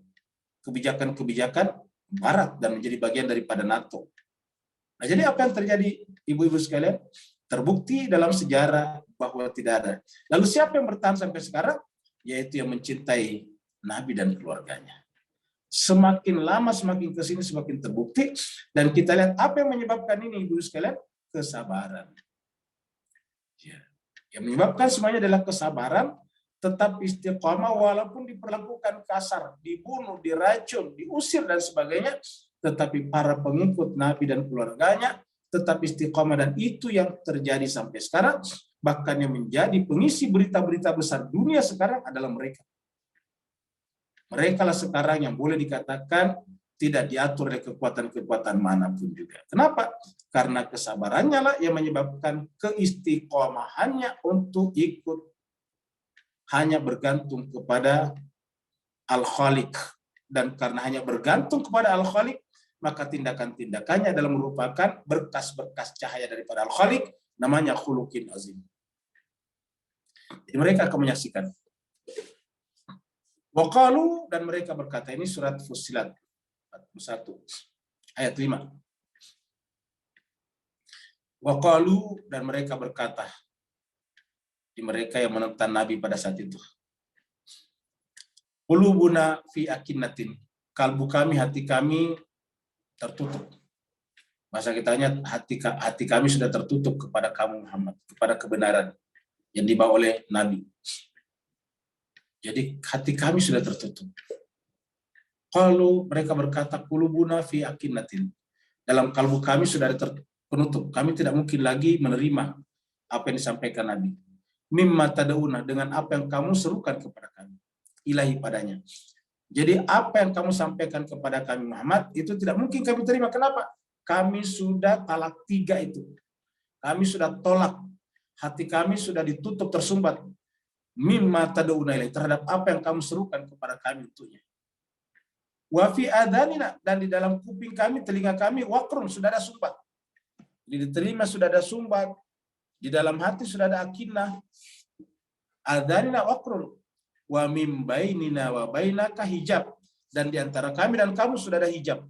kebijakan-kebijakan Barat dan menjadi bagian daripada NATO. Nah, jadi apa yang terjadi, ibu-ibu sekalian? Terbukti dalam sejarah bahwa tidak ada. Lalu siapa yang bertahan sampai sekarang? Yaitu yang mencintai Nabi dan keluarganya. Semakin lama, semakin ke sini, semakin terbukti. Dan kita lihat apa yang menyebabkan ini, ibu sekalian? Kesabaran. Ya. Yang menyebabkan semuanya adalah kesabaran, tetap istiqamah walaupun diperlakukan kasar, dibunuh, diracun, diusir dan sebagainya, tetapi para pengikut Nabi dan keluarganya tetap istiqamah, dan itu yang terjadi sampai sekarang. Bahkan yang menjadi pengisi berita-berita besar dunia sekarang adalah mereka. Mereka lah sekarang yang boleh dikatakan tidak diatur oleh kekuatan-kekuatan manapun juga. Kenapa? Karena kesabarannya lah yang menyebabkan keistiqomahannya untuk ikut hanya bergantung kepada Al-Khaliq, dan karena hanya bergantung kepada Al-Khaliq, maka tindakan-tindakannya adalah merupakan berkas-berkas cahaya daripada Al-Khaliq, namanya khuluqin azim. Jadi mereka akan menyaksikan. Waqalu, dan mereka berkata, ini surat Fussilat 41 ayat 5. Waqalu, dan mereka berkata, di mereka yang menentang Nabi pada saat itu, qulubuna fi akinnatin, kalbu kami, hati kami tertutup. Masa kitanya hati kami sudah tertutup kepada kamu Muhammad, kepada kebenaran yang dibawa oleh Nabi. Jadi hati kami sudah tertutup. Kalau mereka berkata qulubuna fi akinnatin, dalam kalbu kami sudah terpenutup, kami tidak mungkin lagi menerima apa yang disampaikan Nabi. Mimma tad'una, dengan apa yang kamu serukan kepada kami, ilahi padanya. Jadi apa yang kamu sampaikan kepada kami Muhammad itu tidak mungkin kami terima. Kenapa? Kami sudah talak 3 itu. Kami sudah tolak. Hati kami sudah ditutup, tersumbat. Mimma tad'una ilahi, terhadap apa yang kamu serukan kepada kami untuknya. Wa fi adanina, dan di dalam kuping kami, telinga kami, waqrun, sudah ada sumbat. Di telinga sudah ada sumbat, di dalam hati sudah ada akinnah. Adanina waqrun, wa mim bainina wa bainaka hijab, dan di antara kami dan kamu sudah ada hijab.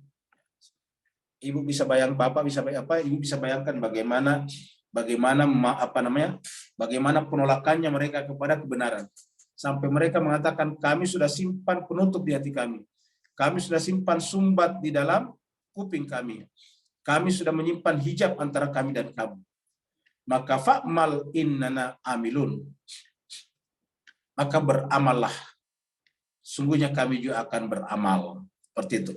Ibu bisa bayang, bapak bisa bayang apa? Ibu bisa bayangkan bagaimana bagaimana penolakannya mereka kepada kebenaran. Sampai mereka mengatakan, kami sudah simpan penutup di hati kami. Kami sudah simpan sumbat di dalam kuping kami. Kami sudah menyimpan hijab antara kami dan kamu. Maka fa'mal innana amilun. Maka beramallah. Sungguhnya kami juga akan beramal. Seperti itu.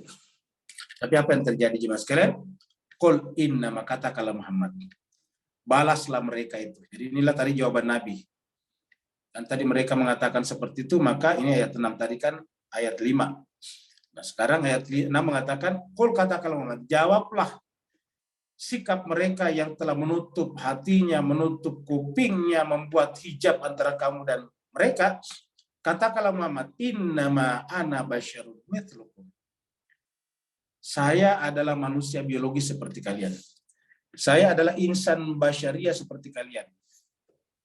Tapi apa yang terjadi jemaah sekalian? Qul innama, katakanlah Muhammad. Balaslah mereka itu. Jadi inilah tadi jawaban Nabi. Dan tadi mereka mengatakan seperti itu, maka ini ayat 6 tadi kan ayat 5. Nah sekarang ayat 6 mengatakan, qul, katakanlah Muhammad, jawablah sikap mereka yang telah menutup hatinya, menutup kupingnya, membuat hijab antara kamu dan mereka. Katakanlah Muhammad, innama ana basyarun mithlukum. Saya adalah manusia biologis seperti kalian. Saya adalah insan basyariah seperti kalian.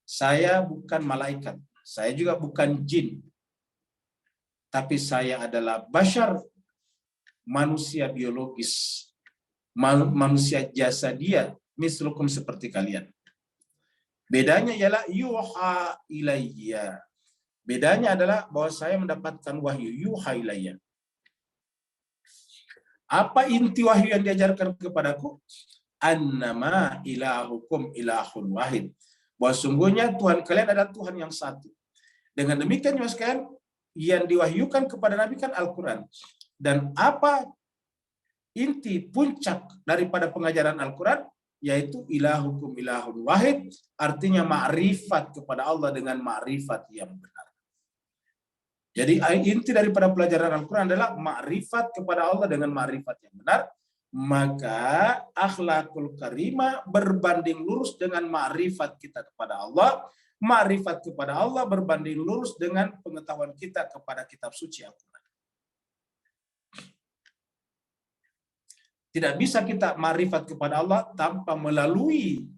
Saya bukan malaikat. Saya juga bukan jin. Tapi saya adalah basyar, manusia biologis, manusia jasadia, mislukum seperti kalian. Bedanya ialah yuha ilayya. Bedanya adalah bahwa saya mendapatkan wahyu, yuha ilayya. Apa inti wahyu yang diajarkan kepadaku? Annama ilahukum ilahun wahid. Bahwa sungguhnya Tuhan kalian adalah Tuhan yang satu. Dengan demikian mas sekalian, yang diwahyukan kepada Nabi kan Al-Quran. Dan apa inti puncak daripada pengajaran Al-Quran? Yaitu ilahukum ilahun wahid. Artinya ma'rifat kepada Allah dengan ma'rifat yang benar. Jadi inti daripada pelajaran Al-Quran adalah ma'rifat kepada Allah dengan ma'rifat yang benar. Maka akhlakul karimah berbanding lurus dengan ma'rifat kita kepada Allah. Ma'rifat kepada Allah berbanding lurus dengan pengetahuan kita kepada kitab suci Al-Quran. Tidak bisa kita ma'rifat kepada Allah tanpa melalui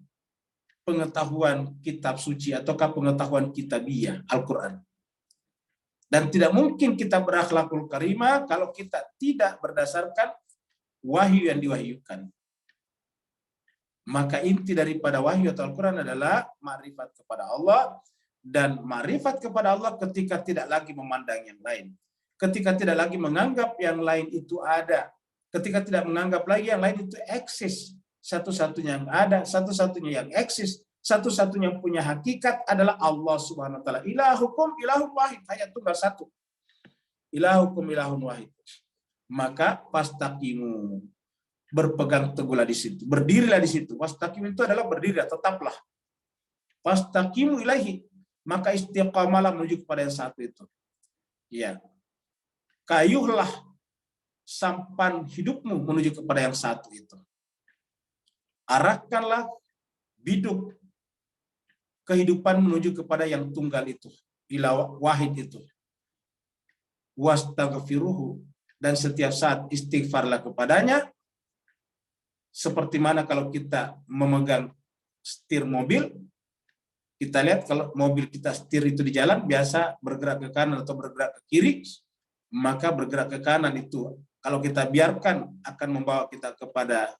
pengetahuan kitab suci ataukah pengetahuan kitabiyah Al-Quran. Dan tidak mungkin kita berakhlakul karimah kalau kita tidak berdasarkan wahyu yang diwahyukan. Maka inti daripada wahyu atau Al-Quran adalah ma'rifat kepada Allah, dan ma'rifat kepada Allah ketika tidak lagi memandang yang lain. Ketika tidak lagi menganggap yang lain itu ada. Ketika tidak menganggap lagi yang lain itu eksis. Satu-satunya yang ada, satu-satunya yang eksis, satu-satunya yang punya hakikat adalah Allah Subhanahu wa taala. Ilahukum ilahun wahid, hanya tunggal satu. Ilahukum ilahun wahid. Maka fastaqimu, berpegang teguhlah di situ, berdirilah di situ. Fastaqimu itu adalah berdiri, tetaplah. Fastaqimu ilaihi, maka istiqamalah menuju kepada yang satu itu. Ya. Kayuhlah sampan hidupmu menuju kepada yang satu itu. Arahkanlah biduk kehidupan menuju kepada yang tunggal itu. ila wahid itu. Wastaghfiruhu, dan setiap saat istighfarlah kepadanya. Seperti mana kalau kita memegang setir mobil, kita lihat kalau mobil kita setir itu di jalan biasa bergerak ke kanan atau bergerak ke kiri, maka bergerak ke kanan itu kalau kita biarkan akan membawa kita kepada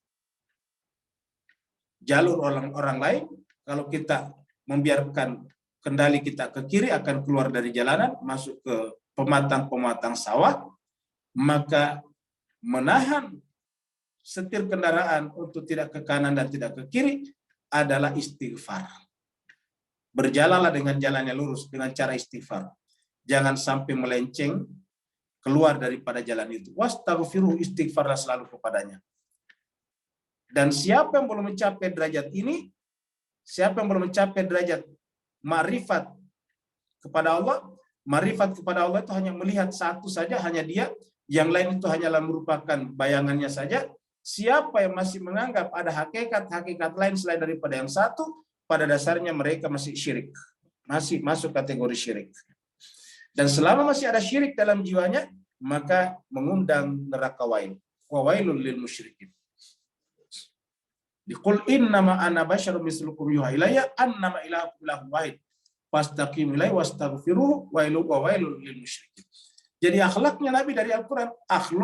jalur orang lain. Kalau kita membiarkan kendali kita ke kiri akan keluar dari jalanan, masuk ke pematang-pematang sawah. Maka menahan setir kendaraan untuk tidak ke kanan dan tidak ke kiri adalah istighfar. Berjalanlah dengan jalannya lurus dengan cara istighfar. Jangan sampai melenceng keluar daripada jalan itu. Wastaghfiruhu, istighfarlah selalu kepadanya. Dan siapa yang belum mencapai derajat ini, siapa yang belum mencapai derajat ma'rifat kepada Allah, ma'rifat kepada Allah itu hanya melihat satu saja, hanya Dia, yang lain itu hanyalah merupakan bayangannya saja. Siapa yang masih menganggap ada hakikat-hakikat lain selain daripada yang satu, pada dasarnya mereka masih syirik, masih masuk kategori syirik. Dan selama masih ada syirik dalam jiwanya, maka mengundang neraka wail. Wa wailul lil musyrikin. Diqul innama ana basyarum mislukum yuha ilayya annama ilahukum ilahun wahid fastaqimu ilaihi wastaghfiruhu wa wailul lil musyrikin. Jadi akhlaknya Nabi dari Al-Quran.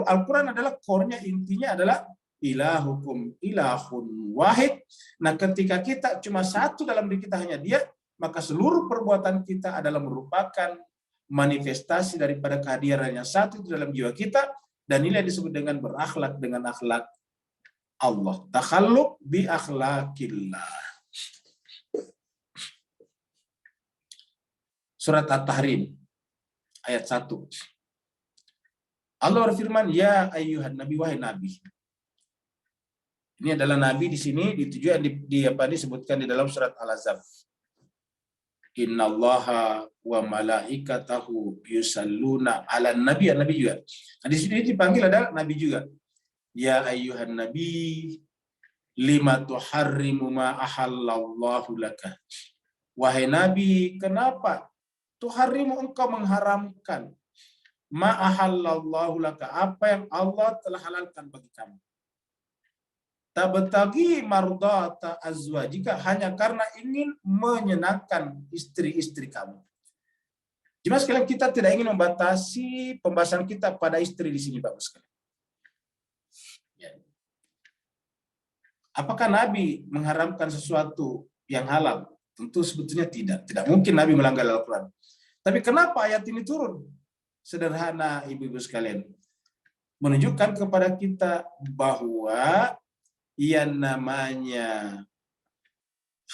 Al-Quran adalah core-nya, intinya adalah ilahukum ilahun wahid. Nah, ketika kita cuma satu dalam diri kita, hanya Dia, maka seluruh perbuatan kita adalah merupakan manifestasi daripada kehadiran yang satu itu dalam jiwa kita. Dan ini yang disebut dengan berakhlak dengan akhlak Allah. Takhalluq bi akhlaqillah. Surat At-Tahrim ayat 1. Allah berfirman, ya ayyuhan nabi, wahai nabi. Ini adalah nabi di sini ditujukan disebutkan di dalam surat Al-Ahzab. Innallaha wa malaikatahu yusalluna 'alan nabi, nabi juga. Nah, di sini dipanggil adalah nabi juga. Ya ayyuhan nabi, lima tuharrimu ma ahallallahu laka. Wahai nabi, kenapa tuharrimu, engkau mengharamkan ma ahallallahu laka, apa yang Allah telah halalkan bagi kamu. Tabtagi mardata azwajika, hanya karena ingin menyenangkan istri-istri kamu. Jemaah sekalian, kita tidak ingin membatasi pembahasan kita pada istri di sini, Bapak sekalian. Ya. Apakah Nabi mengharamkan sesuatu yang halal? Tentu sebetulnya tidak. Tidak mungkin Nabi melanggar Al-Quran. Tapi kenapa ayat ini turun? Sederhana, ibu-ibu sekalian. Menunjukkan kepada kita bahwa yang namanya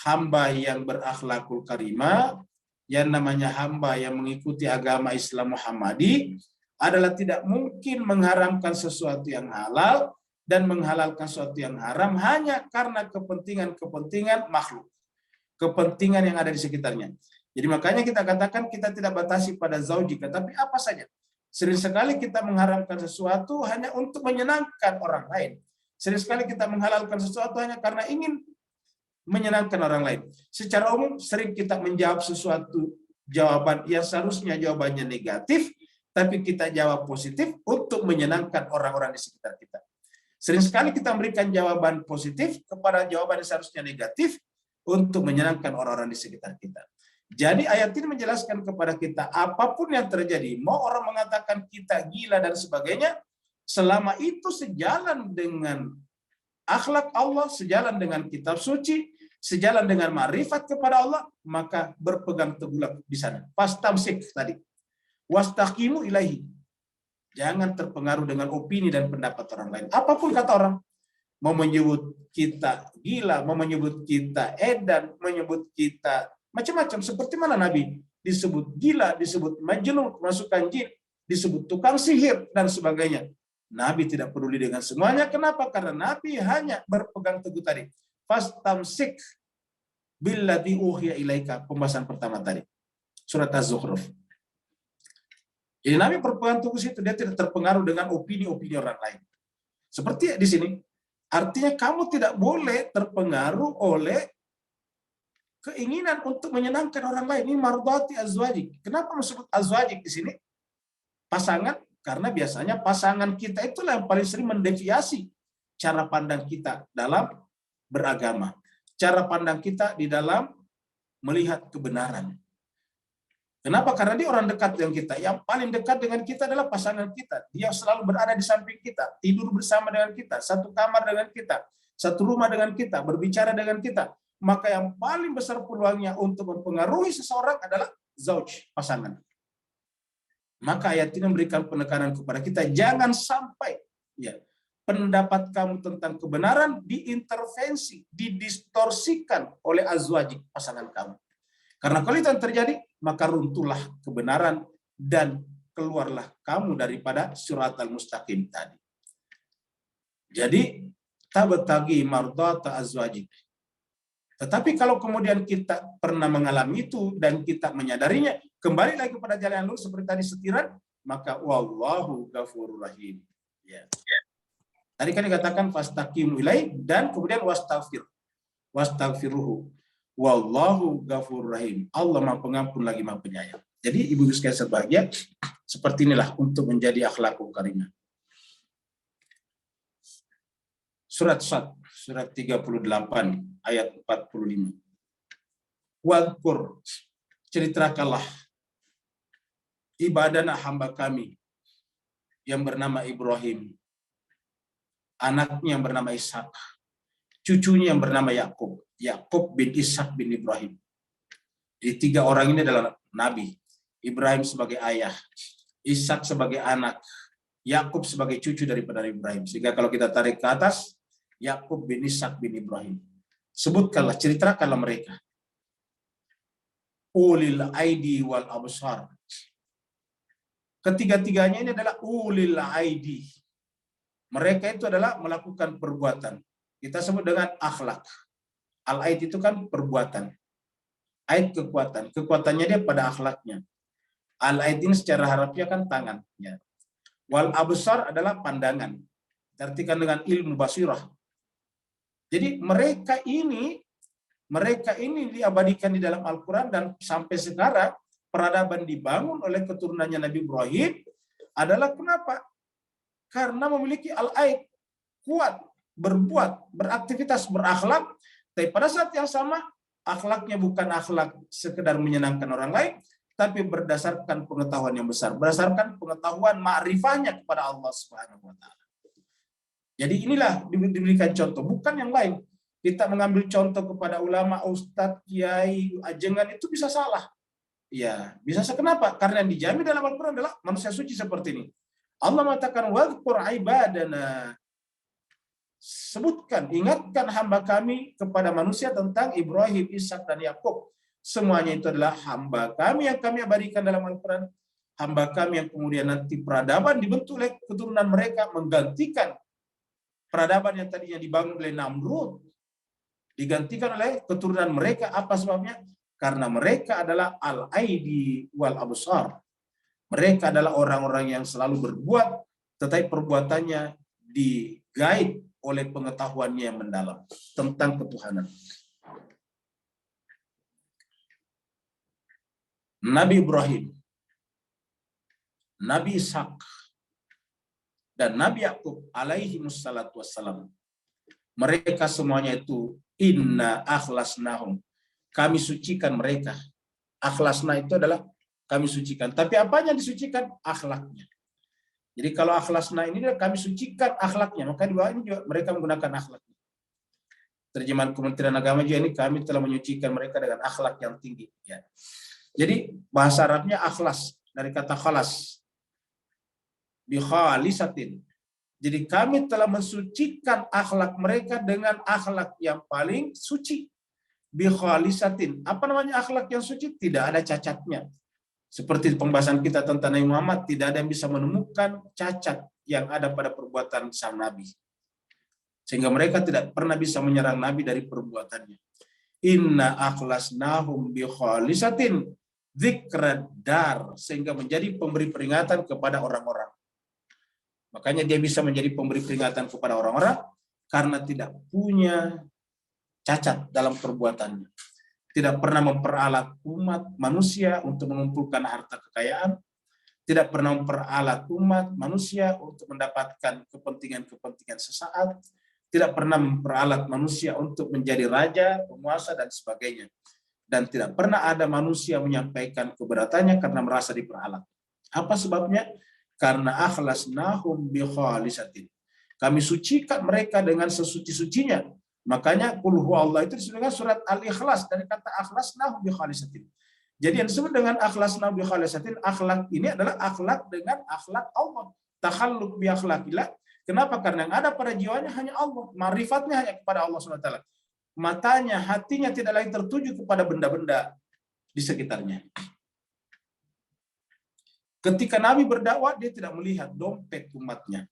hamba yang berakhlakul karimah, yang namanya hamba yang mengikuti agama Islam Muhammadi, adalah tidak mungkin mengharamkan sesuatu yang halal dan menghalalkan sesuatu yang haram hanya karena kepentingan-kepentingan makhluk, kepentingan yang ada di sekitarnya. Jadi makanya kita katakan kita tidak batasi pada zaujika, tapi apa saja. Sering sekali kita mengharamkan sesuatu hanya untuk menyenangkan orang lain. Sering sekali kita menghalalkan sesuatu hanya karena ingin menyenangkan orang lain. Secara umum sering kita menjawab sesuatu jawaban yang seharusnya jawabannya negatif, tapi kita jawab positif untuk menyenangkan orang-orang di sekitar kita. Sering sekali kita memberikan jawaban positif kepada jawaban yang seharusnya negatif untuk menyenangkan orang-orang di sekitar kita. Jadi ayat ini menjelaskan kepada kita apapun yang terjadi, mau orang mengatakan kita gila dan sebagainya, selama itu sejalan dengan akhlak Allah, sejalan dengan kitab suci, sejalan dengan ma'rifat kepada Allah, maka berpegang teguhlah di sana. Fastamsik tadi. Wastaqimu ilaihi. Jangan terpengaruh dengan opini dan pendapat orang lain. Apapun kata orang, mau menyebut kita gila, mau menyebut kita edan, menyebut kita macam-macam. Seperti mana Nabi disebut gila, disebut majnun, kemasukan jin, disebut tukang sihir, dan sebagainya. Nabi tidak peduli dengan semuanya. Kenapa? Karena Nabi hanya berpegang teguh tadi. Fastamsik billadzi uhiya ilaika, pembahasan pertama tadi. Surat Az-Zukhruf. Jadi Nabi berpegang teguh situ, dia tidak terpengaruh dengan opini-opini orang lain. Seperti di sini, artinya kamu tidak boleh terpengaruh oleh keinginan untuk menyenangkan orang lain. Ini mardati azwajik. Kenapa disebut azwajik di sini? Pasangan, karena biasanya pasangan kita itulah yang paling sering mendeviasi cara pandang kita dalam beragama. Cara pandang kita di dalam melihat kebenaran. Kenapa? Karena dia orang dekat dengan kita. Yang paling dekat dengan kita adalah pasangan kita. Dia selalu berada di samping kita, tidur bersama dengan kita, satu kamar dengan kita, satu rumah dengan kita, berbicara dengan kita. Maka yang paling besar peluangnya untuk mempengaruhi seseorang adalah zauj, pasangan. Maka ayat ini memberikan penekanan kepada kita, jangan sampai ya pendapat kamu tentang kebenaran diintervensi, didistorsikan oleh azwajik, pasangan kamu. Karena kalau itu yang terjadi, maka runtuhlah kebenaran dan keluarlah kamu daripada siratal mustaqim tadi. Jadi, tabtagi mardata azwajik. Tetapi kalau kemudian kita pernah mengalami itu dan kita menyadarinya, kembali lagi kepada jalan yang lurus seperti tadi setiran, maka wallahu ghafurur rahim. Ya. Tadi kan dikatakan fastaqimu ilai dan kemudian wastaghfiruhu. Wallahu ghafurur rahim. Allah Maha Pengampun lagi Maha Penyayang. Jadi ibu-ibu sekalian sebahagia, seperti inilah untuk menjadi akhlakul karimah. Surat Sad, surat 38 ayat 45. Wadkur, ceritakanlah ibadana hamba kami yang bernama Ibrahim, anaknya yang bernama Ishak, cucunya yang bernama Yakub. Yakub bin Ishak bin Ibrahim. Jadi tiga orang ini adalah nabi. Ibrahim sebagai ayah, Ishak sebagai anak, Yakub sebagai cucu daripada Ibrahim. Sehingga kalau kita tarik ke atas, Yakub bin Ishak bin Ibrahim. Sebutkanlah, ceritakanlah mereka. Ulil aidi wal absar. Ketiga-tiganya ini adalah ulil aidi. Mereka itu adalah melakukan perbuatan. Kita sebut dengan akhlak. Al-aid itu kan perbuatan. Aid kekuatan. Kekuatannya dia pada akhlaknya. Al-aid ini secara harfiah kan tangan. Ya. Wal absar adalah pandangan. Diartikan dengan ilmu basirah. Jadi mereka ini diabadikan di dalam Al-Quran dan sampai sekarang peradaban dibangun oleh keturunannya Nabi Ibrahim adalah kenapa? Karena memiliki al-aid, kuat, berbuat, beraktivitas, berakhlak. Tapi pada saat yang sama, akhlaknya bukan akhlak sekedar menyenangkan orang lain, tapi berdasarkan pengetahuan yang besar, berdasarkan pengetahuan ma'rifahnya kepada Allah Subhanahu wa taala. Jadi inilah diberikan contoh, bukan yang lain. Kita mengambil contoh kepada ulama, ustadz, kiai, ajengan itu bisa salah. Ya, bisa kenapa? Karena yang dijamin dalam Al-Quran adalah manusia suci seperti ini. Allah mengatakan wadhkur ibadana. Sebutkan, ingatkan hamba kami kepada manusia tentang Ibrahim, Ishak, dan Yakub. Semuanya itu adalah hamba kami yang kami abadikan dalam Al-Quran. Hamba kami yang kemudian nanti peradaban dibentuk oleh keturunan mereka menggantikan peradaban yang tadinya dibangun oleh Namrud. Digantikan oleh keturunan mereka. Apa sebabnya? Karena mereka adalah al-aidi wal absar. Mereka adalah orang-orang yang selalu berbuat, tetapi perbuatannya digait oleh pengetahuannya yang mendalam tentang ketuhanan. Nabi Ibrahim, Nabi Ishak, dan Nabi Yakub alaihi wassalatu wassalam. Mereka semuanya itu inna akhlasnahum. Kami sucikan mereka. Akhlasna itu adalah kami sucikan. Tapi apanya disucikan? Akhlaknya. Jadi kalau akhlasna ini kami sucikan akhlaknya, maka di bawah ini juga mereka menggunakan akhlaknya. Terjemahan Kementerian Agama juga ini kami telah menyucikan mereka dengan akhlak yang tinggi. Ya. Jadi bahasa Arabnya akhlas dari kata khalas, bikhalisatin. Jadi kami telah mensucikan akhlak mereka dengan akhlak yang paling suci. Bikhalisatin. Apa namanya akhlak yang suci? Tidak ada cacatnya. Seperti pembahasan kita tentang Nabi Muhammad, tidak ada yang bisa menemukan cacat yang ada pada perbuatan sang Nabi. Sehingga mereka tidak pernah bisa menyerang Nabi dari perbuatannya. Inna akhlasnahum bi khalisatin dzikrad dar, sehingga menjadi pemberi peringatan kepada orang-orang. Makanya dia bisa menjadi pemberi peringatan kepada orang-orang karena tidak punya cacat dalam perbuatannya. tidak pernah memperalat umat manusia untuk mengumpulkan harta kekayaan, tidak pernah memperalat umat manusia untuk mendapatkan kepentingan-kepentingan sesaat, tidak pernah memperalat manusia untuk menjadi raja, penguasa, dan sebagainya. Dan tidak pernah ada manusia menyampaikan keberatannya karena merasa diperalat. Apa sebabnya? Karena akhlasnahum bi khalisatin. Kami sucikan mereka dengan sesuci-sucinya. Makanya qul huwallahu itu disebutkan surat Al-Ikhlas dari kata akhlasnahum bi khalisatin. Jadi yang disebut dengan akhlasnahum bi khalisatin, akhlak ini adalah akhlak dengan akhlak Allah. Takhalluq bi akhlaqillah. Kenapa? Karena yang ada pada jiwanya hanya Allah, ma'rifatnya hanya kepada Allah SWT. Matanya, hatinya tidak lagi tertuju kepada benda-benda di sekitarnya. Ketika Nabi berdakwah, dia tidak melihat dompet umatnya.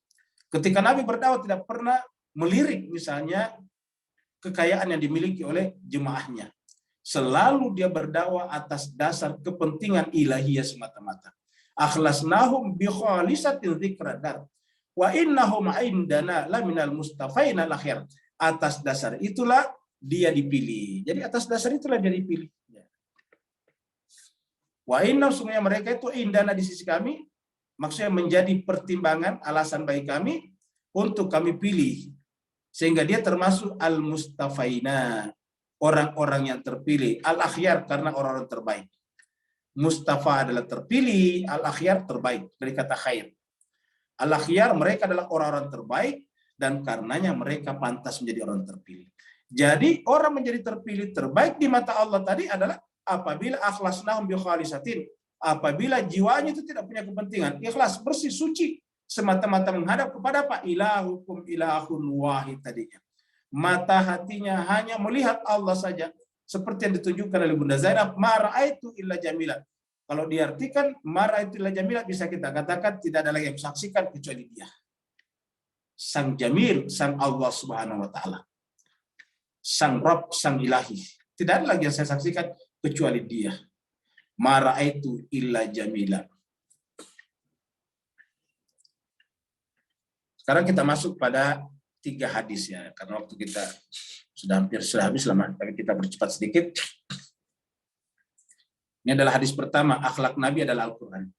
Ketika Nabi berdakwah, tidak pernah melirik misalnya kekayaan yang dimiliki oleh jemaahnya. Selalu dia berdakwah atas dasar kepentingan ilahiyah semata-mata. Akhlasnahum bi khalisatil dzikradar. Wa innahum indana laminal mustafaina al-akhir. Atas dasar itulah dia dipilih. Jadi atas dasar itulah dia dipilih. Wa innahum, sungguhnya mereka itu indana di sisi kami, maksudnya menjadi pertimbangan alasan bagi kami untuk kami pilih. Sehingga dia termasuk al-mustafaina, orang-orang yang terpilih. Al-akhyar karena orang-orang terbaik. Mustafa adalah terpilih, al-akhyar terbaik dari kata khair. Al-akhyar mereka adalah orang-orang terbaik dan karenanya mereka pantas menjadi orang terpilih. Jadi orang menjadi terpilih terbaik di mata Allah tadi adalah apabila akhlasnahum bi khalisatin, apabila jiwanya itu tidak punya kepentingan, ikhlas, bersih, suci, semata-mata menghadap kepada apa? Ilahukum ilahun wahid tadinya. Mata hatinya hanya melihat Allah saja, seperti yang ditunjukkan oleh Bunda Zainab, ma ra'aitu illa jamila. Kalau diartikan ma ra'aitu illa jamila, bisa kita katakan tidak ada lagi yang saksikan kecuali dia. Sang Jamil, sang Allah Subhanahu wa taala. Sang Rabb, sang Ilahi. Tidak ada lagi yang saya saksikan kecuali dia. Ma ra'aitu illa jamila. Sekarang kita masuk pada 3 hadis ya, karena waktu kita sudah habis lama, tapi kita bercepat sedikit. Ini adalah hadis pertama, akhlak Nabi adalah Al-Quran.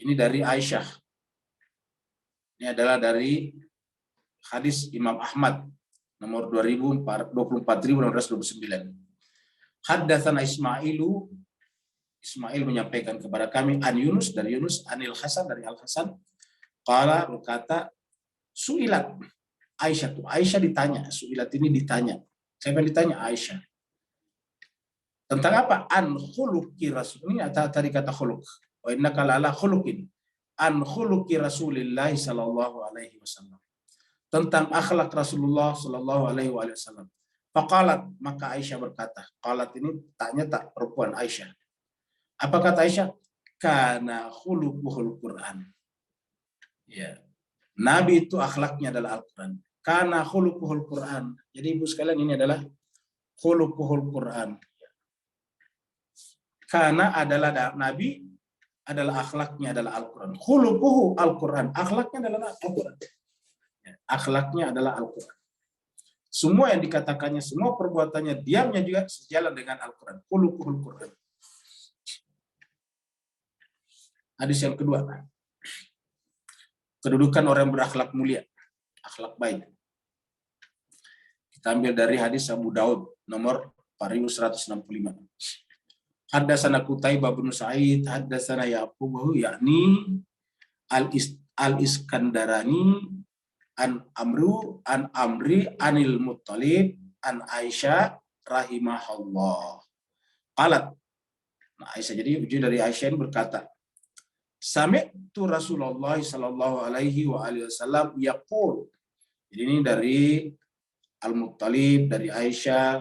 Ini dari Aisyah. Ini adalah dari hadis Imam Ahmad, nomor 24.629. Haddatsana Ismail menyampaikan kepada kami, an Yunus, dari Yunus, anil Hasan, dari Al-Hasan, qala, berkata, su'ilat Aisyah ditanya, su'ilat ini ditanya. Siapa yang ditanya? Aisyah. Tentang apa? An khuluqi Rasul. Ini tadi kata khuluq. Wa innaka la'ala khuluqin. An khuluqi Rasulillah sallallahu alaihi wasallam. Tentang akhlak Rasulullah sallallahu alaihi wasallam. Faqalat, maka Aisyah berkata. Qalat ini tanya tak perempuan Aisyah. Apa kata Aisyah? Kana khuluquhul Quran. Ya. Nabi itu akhlaknya adalah Al-Quran. Kana khuluquhul Quran. Jadi ibu sekalian, ini adalah khuluquhul Quran. Karena adalah Nabi, adalah akhlaknya adalah Al-Quran. Khuluquhu Al-Quran. Akhlaknya adalah Al-Quran. Akhlaknya adalah Al-Quran. Semua yang dikatakannya, semua perbuatannya, diamnya juga sejalan dengan Al-Quran. Khuluquhul Quran. Hadis yang kedua. Kedudukan orang berakhlak mulia. Akhlak baik. Kita ambil dari hadis Abu Daud, nomor 4165. Haddatsana Qutaibah bin Sa'id, haddatsana Yaqub, yakni Al-Iskandarani, an Amri, anil Muttalib, an Aisyah, rahimahullah. Qalat. Nah, Aisyah, jadi dari Aisyah ini berkata, sami'tu Rasulullah sallallahu alaihi wa alihi wasallam yaqul. Jadi ini dari Al-Muttalib, dari Aisyah.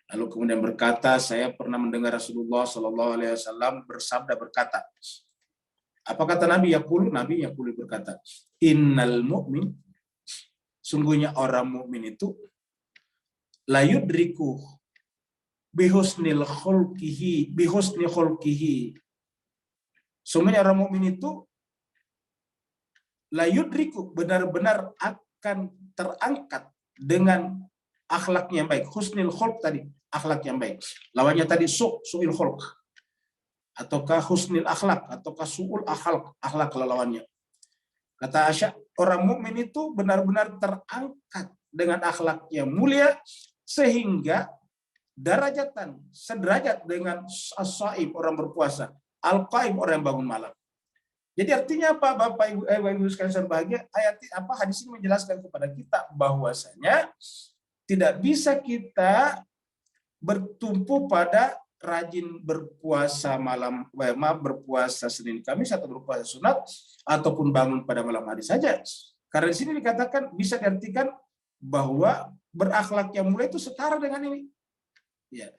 Lalu kemudian berkata, saya pernah mendengar Rasulullah sallallahu alaihi wasallam bersabda, berkata. Apa kata Nabi? Yaqul, Nabi yaqul berkata, innal mu'min, sungguhnya orang mukmin itu la yudriku bihusnil khulqihi. Sungguhnya orang mukmin itu la yudriku, benar-benar akan terangkat dengan akhlaknya yang baik. Husnul khulq tadi, akhlak yang baik. Lawannya tadi su'il khulq, ataukah husnil akhlak, ataukah su'ul akhlak lawannya. Kata Aisyah, orang mukmin itu benar-benar terangkat dengan akhlak yang mulia sehingga darajatan sederajat dengan as-shaim orang berpuasa, al-qaim orang yang bangun malam. Jadi artinya apa, Bapak Ibu sekalian berbahagia? Hadis ini menjelaskan kepada kita bahwasanya tidak bisa kita bertumpu pada rajin berpuasa berpuasa Senin Kamis atau berpuasa sunat ataupun bangun pada malam hari saja. Karena di sini dikatakan bisa diartikan bahwa berakhlak yang mulia itu setara dengan ini. Ya.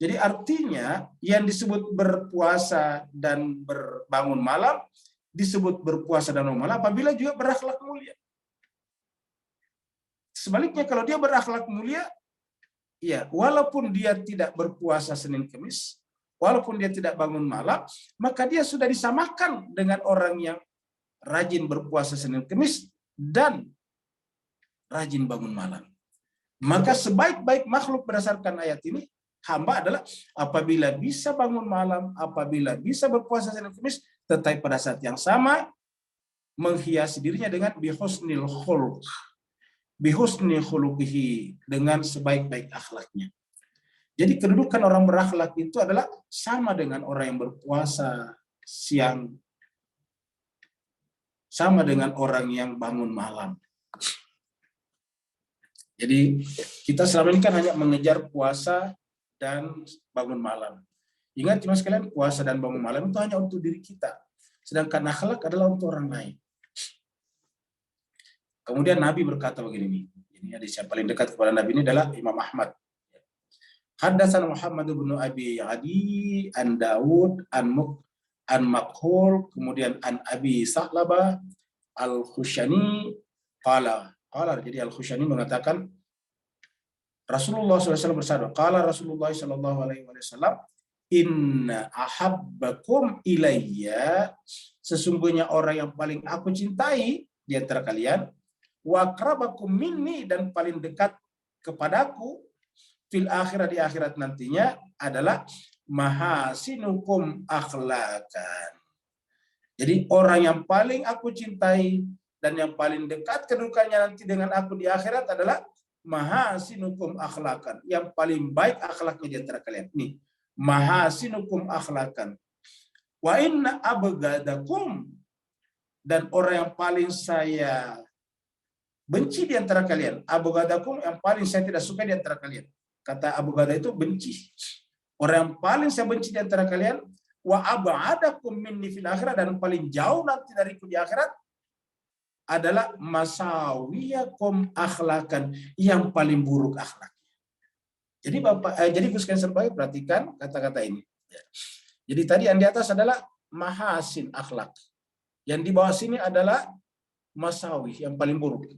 Jadi artinya yang disebut berpuasa dan berbangun malam disebut berpuasa dan bangun malam apabila juga berakhlak mulia. Sebaliknya kalau dia berakhlak mulia, ya, walaupun dia tidak berpuasa Senin Kamis, walaupun dia tidak bangun malam, maka dia sudah disamakan dengan orang yang rajin berpuasa Senin Kamis dan rajin bangun malam. Maka sebaik-baik makhluk berdasarkan ayat ini, hamba adalah apabila bisa bangun malam, apabila bisa berpuasa Senin Kamis, tetapi pada saat yang sama menghiasi dirinya dengan bihusnil khuluq. Bihusni khuluqihi, dengan sebaik-baik akhlaknya. Jadi kedudukan orang berakhlak itu adalah sama dengan orang yang berpuasa siang, sama dengan orang yang bangun malam. Jadi kita selama ini kan hanya mengejar puasa dan bangun malam. Ingat mas sekalian, puasa dan bangun malam itu hanya untuk diri kita. Sedangkan akhlak adalah untuk orang lain. Kemudian Nabi berkata begini, ini hadis yang paling dekat kepada Nabi ini adalah Imam Ahmad. Haddatsana Muhammad bin Abi Adi an Daud an Makhul, kemudian an Abi Sa'labah al-Khushani qala. Jadi al-Khushani mengatakan Rasulullah SAW bersabda, qala Rasulullah SAW, inna ahabbakum ilayya, sesungguhnya orang yang paling aku cintai di antara kalian, wa akrabakum minni, dan paling dekat kepadaku fil akhirat, di akhirat nantinya, adalah mahasinukum akhlaqan. Jadi orang yang paling aku cintai dan yang paling dekat kedudukannya nanti dengan aku di akhirat adalah mahasinukum akhlaqan, yang paling baik akhlaknya di antara kalian. Nih, mahasinukum akhlaqan. Wa inna abghadakum, dan orang yang paling saya benci di antara kalian, abghadakum, yang paling saya tidak suka di antara kalian. Kata abghada itu benci. Orang yang paling saya benci di antara kalian, wa ab'adakum minni fil akhirat, dan paling jauh nanti dariku di akhirat adalah masawiyakum akhlakan, yang paling buruk akhlaknya. Jadi jadi Gus Kanser Baik, perhatikan kata-kata ini. Jadi tadi yang di atas adalah mahasin akhlak. Yang di bawah sini adalah masawi, yang paling buruk.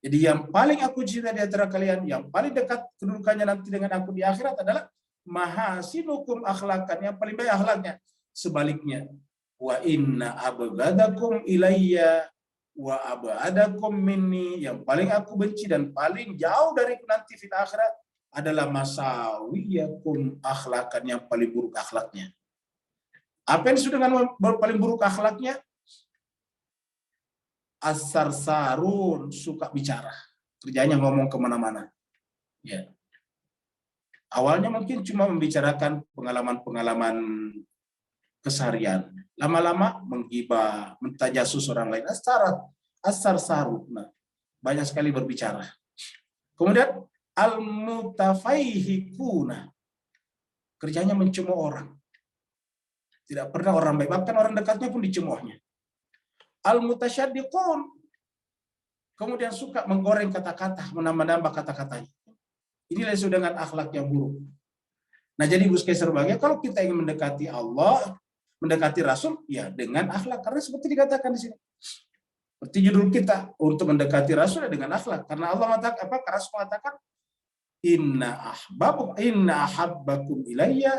Jadi yang paling aku cinta di antara kalian, yang paling dekat kedudukannya nanti dengan aku di akhirat adalah mahasinukum akhlakan, yang paling baik akhlaknya. Sebaliknya, wa inna abghadakum ilayya wa ab'adakum minni, yang paling aku benci dan paling jauh dari nanti di akhirat adalah masawiyakum akhlakan, yang paling buruk akhlaknya. Apa yang disebut dengan paling buruk akhlaknya? As-sarsarun, suka bicara, kerjanya ngomong kemana-mana. Ya. Awalnya mungkin cuma membicarakan pengalaman-pengalaman keseharian, lama-lama menggibah, mentajasus orang lain. As-sarsarun, nah, banyak sekali berbicara. Kemudian al-mutafaihikuna, kerjanya mencemooh orang. Tidak pernah orang baik, bahkan orang dekatnya pun dicemoohnya. Al-mutasyaddiqun, kemudian suka menggoreng kata-kata, menambah-nambah kata-katanya. Inilah disebut dengan akhlak yang buruk. Nah, jadi Gus Kaiser bahagia kalau kita ingin mendekati Allah, mendekati Rasul, ya dengan akhlak. Karena seperti dikatakan di sini. Seperti judul kita, untuk mendekati Rasul ya dengan akhlak. Karena Allah mengatakan, Rasul mengatakan, inna ahabbakum ilayya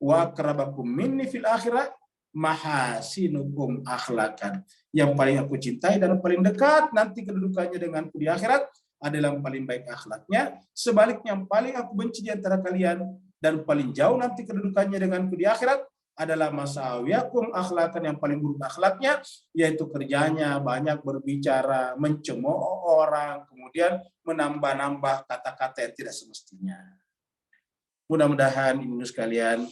wa akrabakum minni fil akhirah mahasinukum akhlakan, yang paling aku cintai dan paling dekat nanti kedudukannya denganku di akhirat adalah yang paling baik akhlaknya. Sebaliknya yang paling aku benci di antara kalian dan paling jauh nanti kedudukannya denganku di akhirat adalah masawiyakum akhlakan yang paling buruk akhlaknya, yaitu kerjanya banyak berbicara, mencemooh orang, kemudian menambah-nambah kata-kata yang tidak semestinya. Mudah-mudahan ibu sekalian,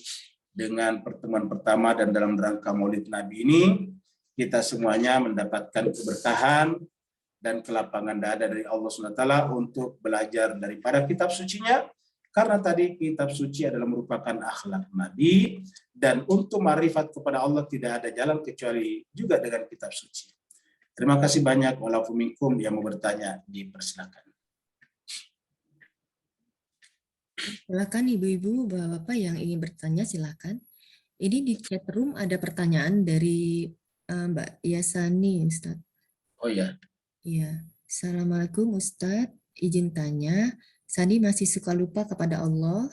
dengan pertemuan pertama dan dalam rangka Maulid Nabi ini, kita semuanya mendapatkan keberkahan dan kelapangan dada dari Allah SWT untuk belajar daripada kitab sucinya, karena tadi kitab suci adalah merupakan akhlak Nabi, dan untuk ma'rifat kepada Allah tidak ada jalan kecuali juga dengan kitab suci. Terima kasih banyak. Walaupun minkum yang mau bertanya, dipersilakan. Silakan ibu-ibu, bapak-bapak yang ingin bertanya, silakan. Ini di chat room ada pertanyaan dari Mbak Yasani, Ustaz. Oh ya. Iya. Assalamualaikum Ustaz, izin tanya, Sandi masih suka lupa kepada Allah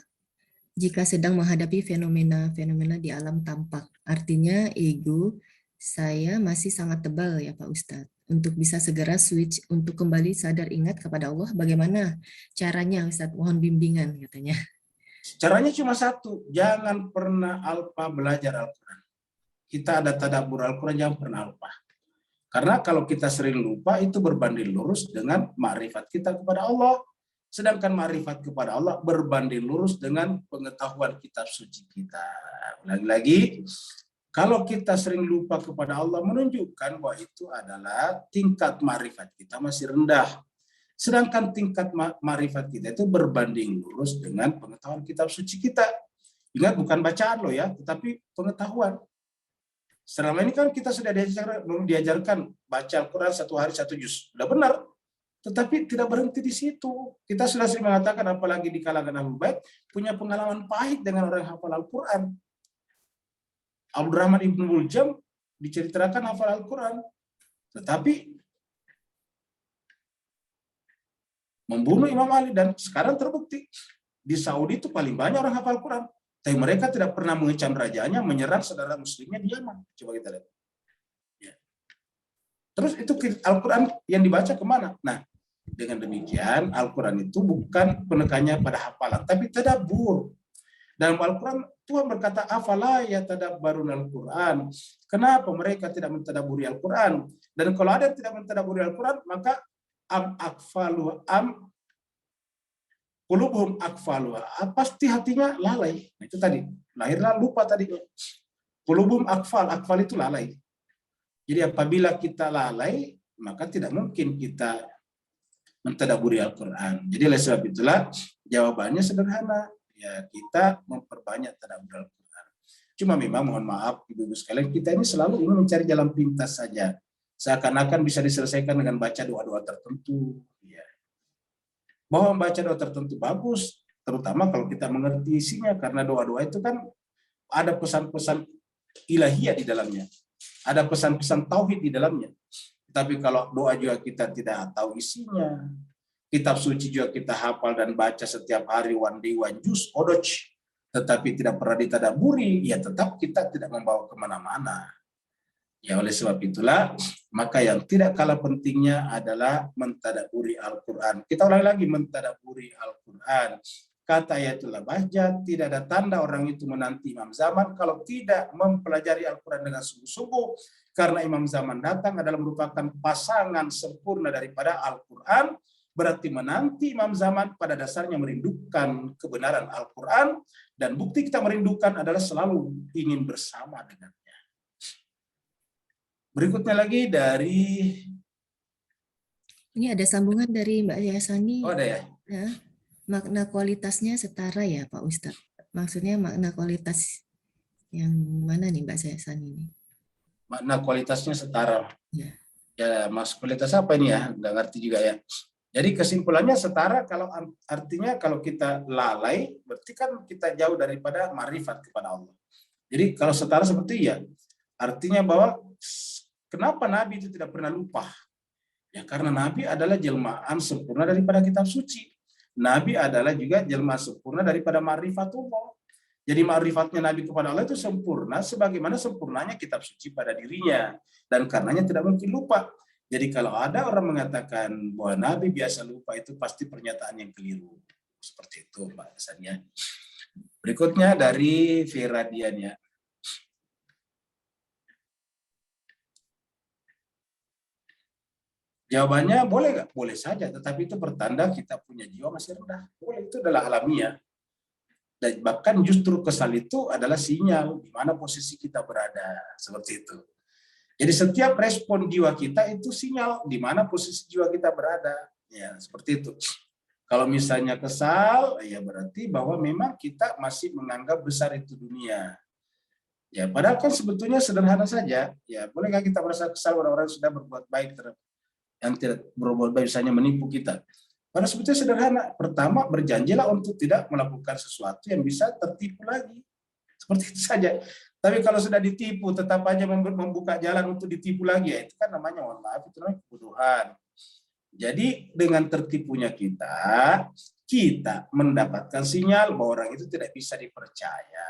jika sedang menghadapi fenomena-fenomena di alam tampak. Artinya ego saya masih sangat tebal ya Pak Ustadz. Untuk bisa segera switch untuk kembali sadar ingat kepada Allah, bagaimana caranya Ustadz? Mohon bimbingan katanya. Caranya cuma satu, jangan pernah alpa belajar Al-Quran. Kita ada tadabbur Al-Quran, jangan pernah lupa. Karena kalau kita sering lupa, itu berbanding lurus dengan ma'rifat kita kepada Allah. Sedangkan ma'rifat kepada Allah berbanding lurus dengan pengetahuan kitab suci kita. Lagi-lagi, kalau kita sering lupa kepada Allah, menunjukkan bahwa itu adalah tingkat ma'rifat kita masih rendah. Sedangkan tingkat ma'rifat kita itu berbanding lurus dengan pengetahuan kitab suci kita. Ingat, bukan bacaan loh ya, tetapi pengetahuan. Selama ini kan kita sudah diajarkan baca Al-Quran 1 hari 1 juz. Sudah benar. Tetapi tidak berhenti di situ. Kita sudah sering mengatakan, apalagi di kalangan Ahlul Bait, punya pengalaman pahit dengan orang yang hafal Al-Quran. Abdurrahman ibn Muljam diceritakan hafal Al-Quran. Tetapi membunuh Imam Ali, dan sekarang terbukti di Saudi itu paling banyak orang hafal Al-Quran. Tapi mereka tidak pernah mengecam rajanya, menyerang saudara muslimnya di Yaman. Coba kita lihat. Ya. Terus itu Al-Quran yang dibaca kemana? Nah, dengan demikian Al-Quran itu bukan penekannya pada hafalan, tapi tadabbur. Dalam Al-Quran Tuhan berkata, afala yatadabbarun Al-Quran. Kenapa mereka tidak mentadabburi Al-Quran? Dan kalau ada yang tidak mentadabburi Al-Quran, maka qulubuhum akfaluha, pasti hatinya lalai. Nah, itu tadi, lahirlah lupa tadi. Qulubuhum akfal itu lalai. Jadi apabila kita lalai, maka tidak mungkin kita mentadabburi Al-Quran. Jadi oleh sebab itulah jawabannya sederhana. Ya, kita memperbanyak tadabbur Al-Quran. Cuma memang mohon maaf ibu-ibu sekalian, kita ini selalu ingin mencari jalan pintas saja. Seakan-akan bisa diselesaikan dengan baca doa-doa tertentu. Ya. Bahwa membaca doa tertentu bagus, terutama kalau kita mengerti isinya, karena doa-doa itu kan ada pesan-pesan ilahiyah di dalamnya, ada pesan-pesan tauhid di dalamnya. Tapi kalau doa juga kita tidak tahu isinya, kitab suci juga kita hafal dan baca setiap hari one juz odoj, tetapi tidak pernah ditadaburi, ya tetap kita tidak membawa kemana-mana. Ya oleh sebab itulah, maka yang tidak kalah pentingnya adalah mentadaburi Al-Quran. Kita ulangi lagi, mentadaburi Al-Quran. Kata Ayatullah Bahjat, tidak ada tanda orang itu menanti imam zaman kalau tidak mempelajari Al-Quran dengan sungguh-sungguh. Karena imam zaman datang adalah merupakan pasangan sempurna daripada Al-Quran. Berarti menanti imam zaman pada dasarnya merindukan kebenaran Al-Quran. Dan bukti kita merindukan adalah selalu ingin bersama dengan. Berikutnya lagi dari... Ini ada sambungan dari Mbak Yasani. Oh ada ya? Ya. Makna kualitasnya setara ya Pak Ustadz? Maksudnya makna kualitas yang mana nih Mbak Yasani ini? Makna kualitasnya setara. Ya. Ya, mas kualitas apa ini ya? Nggak ngerti juga ya. Jadi kesimpulannya setara, kalau artinya kalau kita lalai, berarti kan kita jauh daripada ma'rifat kepada Allah. Jadi kalau setara seperti ya, artinya bahwa kenapa Nabi itu tidak pernah lupa? Ya karena Nabi adalah jelmaan sempurna daripada kitab suci. Nabi adalah juga jelmaan sempurna daripada ma'rifatullah. Jadi ma'rifatnya Nabi kepada Allah itu sempurna sebagaimana sempurnanya kitab suci pada dirinya. Dan karenanya tidak mungkin lupa. Jadi kalau ada orang mengatakan bahwa Nabi biasa lupa, itu pasti pernyataan yang keliru. Seperti itu Mbak Sania. Berikutnya dari Vera Diania. Jawabannya boleh nggak? Boleh saja, tetapi itu pertanda kita punya jiwa masih rendah. Boleh, itu adalah alamiah. Dan bahkan justru kesal itu adalah sinyal di mana posisi kita berada. Seperti itu. Jadi setiap respon jiwa kita itu sinyal di mana posisi jiwa kita berada. Ya, seperti itu. Kalau misalnya kesal, ya berarti bahwa memang kita masih menganggap besar itu dunia. Ya, padahal kan sebetulnya sederhana saja. Ya, bolehkah kita merasa kesal orang-orang sudah berbuat baik terhadap yang tidak berbuat baik, misalnya menipu kita? Padahal sebetulnya sederhana. Pertama, berjanjilah untuk tidak melakukan sesuatu yang bisa tertipu lagi. Seperti itu saja. Tapi kalau sudah ditipu, tetap aja membuka jalan untuk ditipu lagi, ya itu kan namanya, mohon maaf, itu namanya kebodohan. Jadi dengan tertipunya kita mendapatkan sinyal bahwa orang itu tidak bisa dipercaya.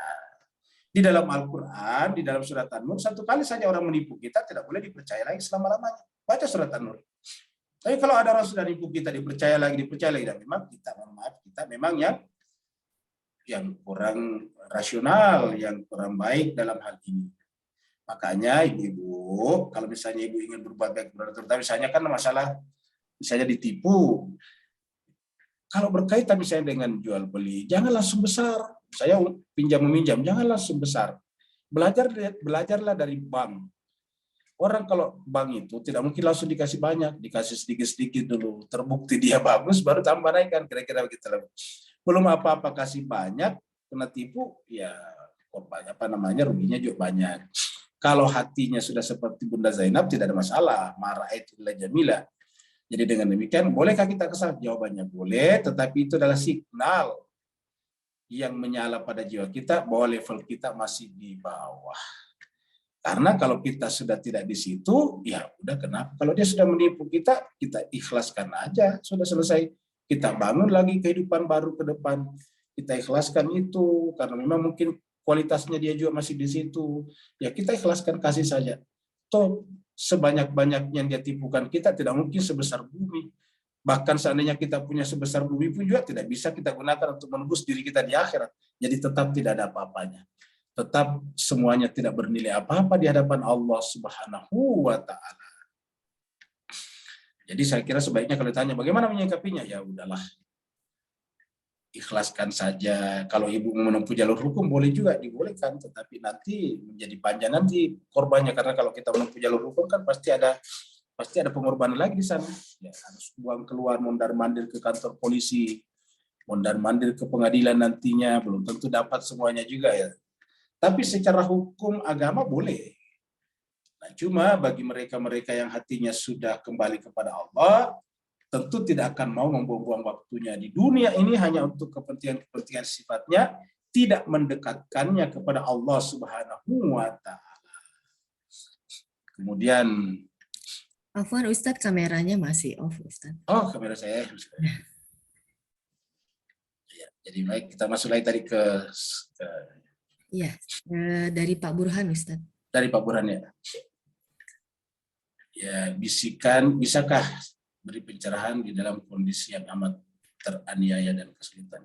Di dalam Al-Quran, di dalam surat An-Nur, satu kali saja orang menipu kita, tidak boleh dipercaya lagi selama-lamanya. Baca surat An-Nur. Tapi kalau ada orang sudah nipu kita, dipercaya lagi, dan memang kita, mohon maaf, kita memang yang kurang rasional, yang kurang baik dalam hal ini. Makanya ibu-ibu, kalau misalnya ibu ingin berbuat baik, terutama misalnya kan masalah, misalnya ditipu, kalau berkaitan misalnya dengan jual beli, jangan langsung besar. Saya pinjam meminjam, jangan langsung besar. Belajarlah dari bank. Orang kalau bank itu tidak mungkin langsung dikasih banyak, dikasih sedikit-sedikit dulu. Terbukti dia bagus, baru tambah naikkan, kira-kira begitu. Belum apa-apa kasih banyak, kena tipu, ya korbannya ruginya juga banyak. Kalau hatinya sudah seperti Bunda Zainab, tidak ada masalah. Marah itu adalah jamilah. Jadi dengan demikian, bolehkah kita kesal? Jawabannya boleh, tetapi itu adalah signal yang menyala pada jiwa kita bahwa level kita masih di bawah. Karena kalau kita sudah tidak di situ, ya udah, kenapa? Kalau dia sudah menipu kita, kita ikhlaskan aja, sudah selesai. Kita bangun lagi kehidupan baru ke depan. Kita ikhlaskan itu, karena memang mungkin kualitasnya dia juga masih di situ. Ya kita ikhlaskan, kasih saja. Toh sebanyak-banyaknya yang dia tipukan kita tidak mungkin sebesar bumi. Bahkan seandainya kita punya sebesar bumi pun juga tidak bisa kita gunakan untuk menembus diri kita di akhirat. Jadi tetap tidak ada apa-apanya. Tetap semuanya tidak bernilai apa-apa di hadapan Allah Subhanahu wa Ta'ala. Jadi saya kira sebaiknya kalau ditanya bagaimana menyikapinya, ya udahlah, ikhlaskan saja. Kalau ibu menempuh jalur hukum boleh juga, dibolehkan, tetapi nanti menjadi panjang nanti korbannya, karena kalau kita menempuh jalur hukum kan pasti ada pengorbanan lagi di sana. Ya, harus buang keluar, mondar-mandir ke kantor polisi, mondar-mandir ke pengadilan nantinya, belum tentu dapat semuanya juga ya. Tapi secara hukum agama boleh. Nah, cuma bagi mereka-mereka yang hatinya sudah kembali kepada Allah, tentu tidak akan mau membuang-buang waktunya di dunia ini hanya untuk kepentingan-kepentingan sifatnya, tidak mendekatkannya kepada Allah Subhanahu wa Ta'ala. Kemudian, Afwan Ustadz, kameranya masih off Ustadz. Oh, kamera saya. Ya, jadi baik, kita masuk lagi tadi ke Iya, dari Pak Burhan Ustadz. Dari Pak Burhan ya. Ya, bisikan, bisakah beri pencerahan di dalam kondisi yang amat teraniaya dan kesulitan?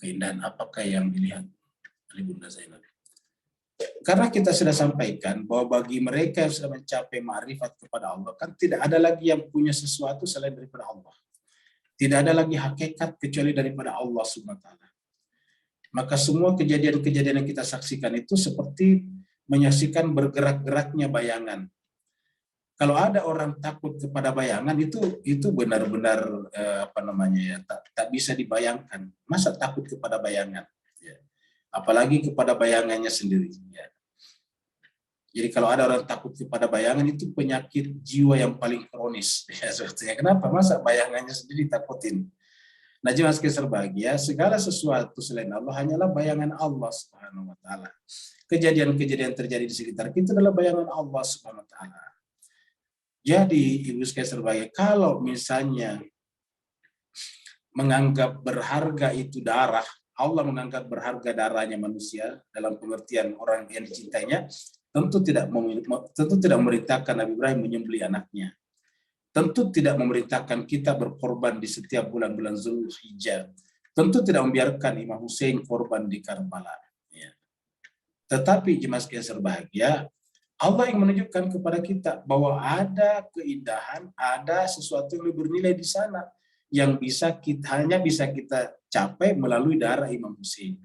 Keindahan apakah yang dilihat oleh Bunda Zainab? Karena kita sudah sampaikan bahwa bagi mereka yang sudah mencapai ma'rifat kepada Allah, kan tidak ada lagi yang punya sesuatu selain daripada Allah. Tidak ada lagi hakikat kecuali daripada Allah Subhanahu wa Ta'ala. Maka semua kejadian-kejadian yang kita saksikan itu seperti menyaksikan bergerak-geraknya bayangan. Kalau ada orang takut kepada bayangan, itu benar-benar tak bisa dibayangkan. Masa takut kepada bayangan? Ya. Apalagi kepada bayangannya sendiri. Ya. Jadi kalau ada orang takut kepada bayangan, itu penyakit jiwa yang paling kronis. Ya, sebetulnya kenapa? Masa bayangannya sendiri takutin? Nah, jemaah sekalian berbahagia, segala sesuatu selain Allah hanyalah bayangan Allah Subhanahu wa Ta'ala. Kejadian-kejadian terjadi di sekitar kita adalah bayangan Allah Subhanahu wa Ta'ala. Jadi, ibu sekalian berbahagia, kalau misalnya menganggap berharga itu darah, Allah menganggap berharga darahnya manusia dalam pengertian orang yang dicintainya, tentu tidak memerintahkan Nabi Ibrahim menyembelih anaknya. tentu tidak memerintahkan kita berkorban di setiap bulan-bulan Zulhijjah. Tentu tidak membiarkan Imam Hussein korban di Karbala. Ya. Tetapi jemaah sekalian berbahagia, Allah yang menunjukkan kepada kita bahwa ada keindahan, ada sesuatu yang lebih bernilai di sana yang hanya bisa kita capai melalui darah Imam Hussein,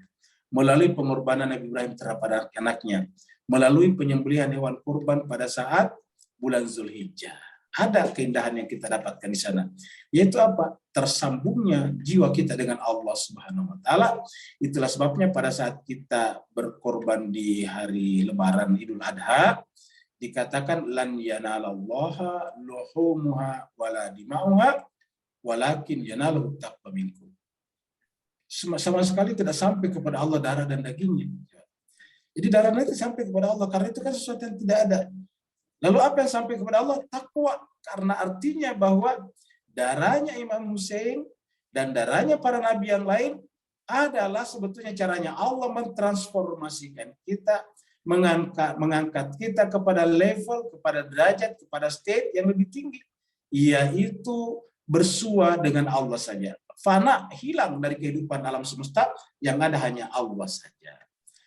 melalui pengorbanan Nabi Ibrahim terhadap anaknya, melalui penyembelihan hewan kurban pada saat bulan Zulhijjah. Ada keindahan yang kita dapatkan di sana, yaitu apa? Tersambungnya jiwa kita dengan Allah Subhanahu wa taala. Itulah sebabnya pada saat kita berkorban di hari Lebaran Idul Adha dikatakan lan yanalallaha luhumuha wala dima'uha walakin yanaluhu taqwa minkum. Sama sekali tidak sampai kepada Allah darah dan dagingnya. Jadi darahnya itu sampai kepada Allah karena itu kan sesuatu yang tidak ada. Lalu apa yang sampai kepada Allah? Takwa. Karena artinya bahwa darahnya Imam Hussein dan darahnya para nabi yang lain adalah sebetulnya caranya Allah mentransformasikan kita, mengangkat kita kepada level, kepada derajat, kepada state yang lebih tinggi, yaitu bersua dengan Allah saja. Fana, hilang dari kehidupan alam semesta, yang ada hanya Allah saja.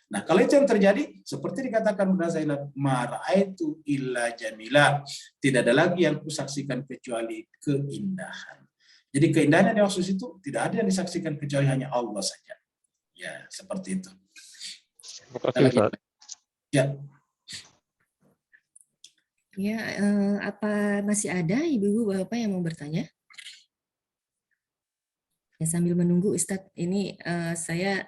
Nah, kalau itu yang terjadi, seperti dikatakan Bunda Zainab, mara'aitu illa jamila. Tidak ada lagi yang kusaksikan kecuali keindahan. Jadi keindahan yang dimaksud itu tidak ada yang disaksikan kecuali hanya Allah saja. Ya, seperti itu. Terima kasih, Ustaz. Ya. Ya, apa masih ada ibu-ibu bapak yang mau bertanya? Ya, sambil menunggu Ustadz, ini saya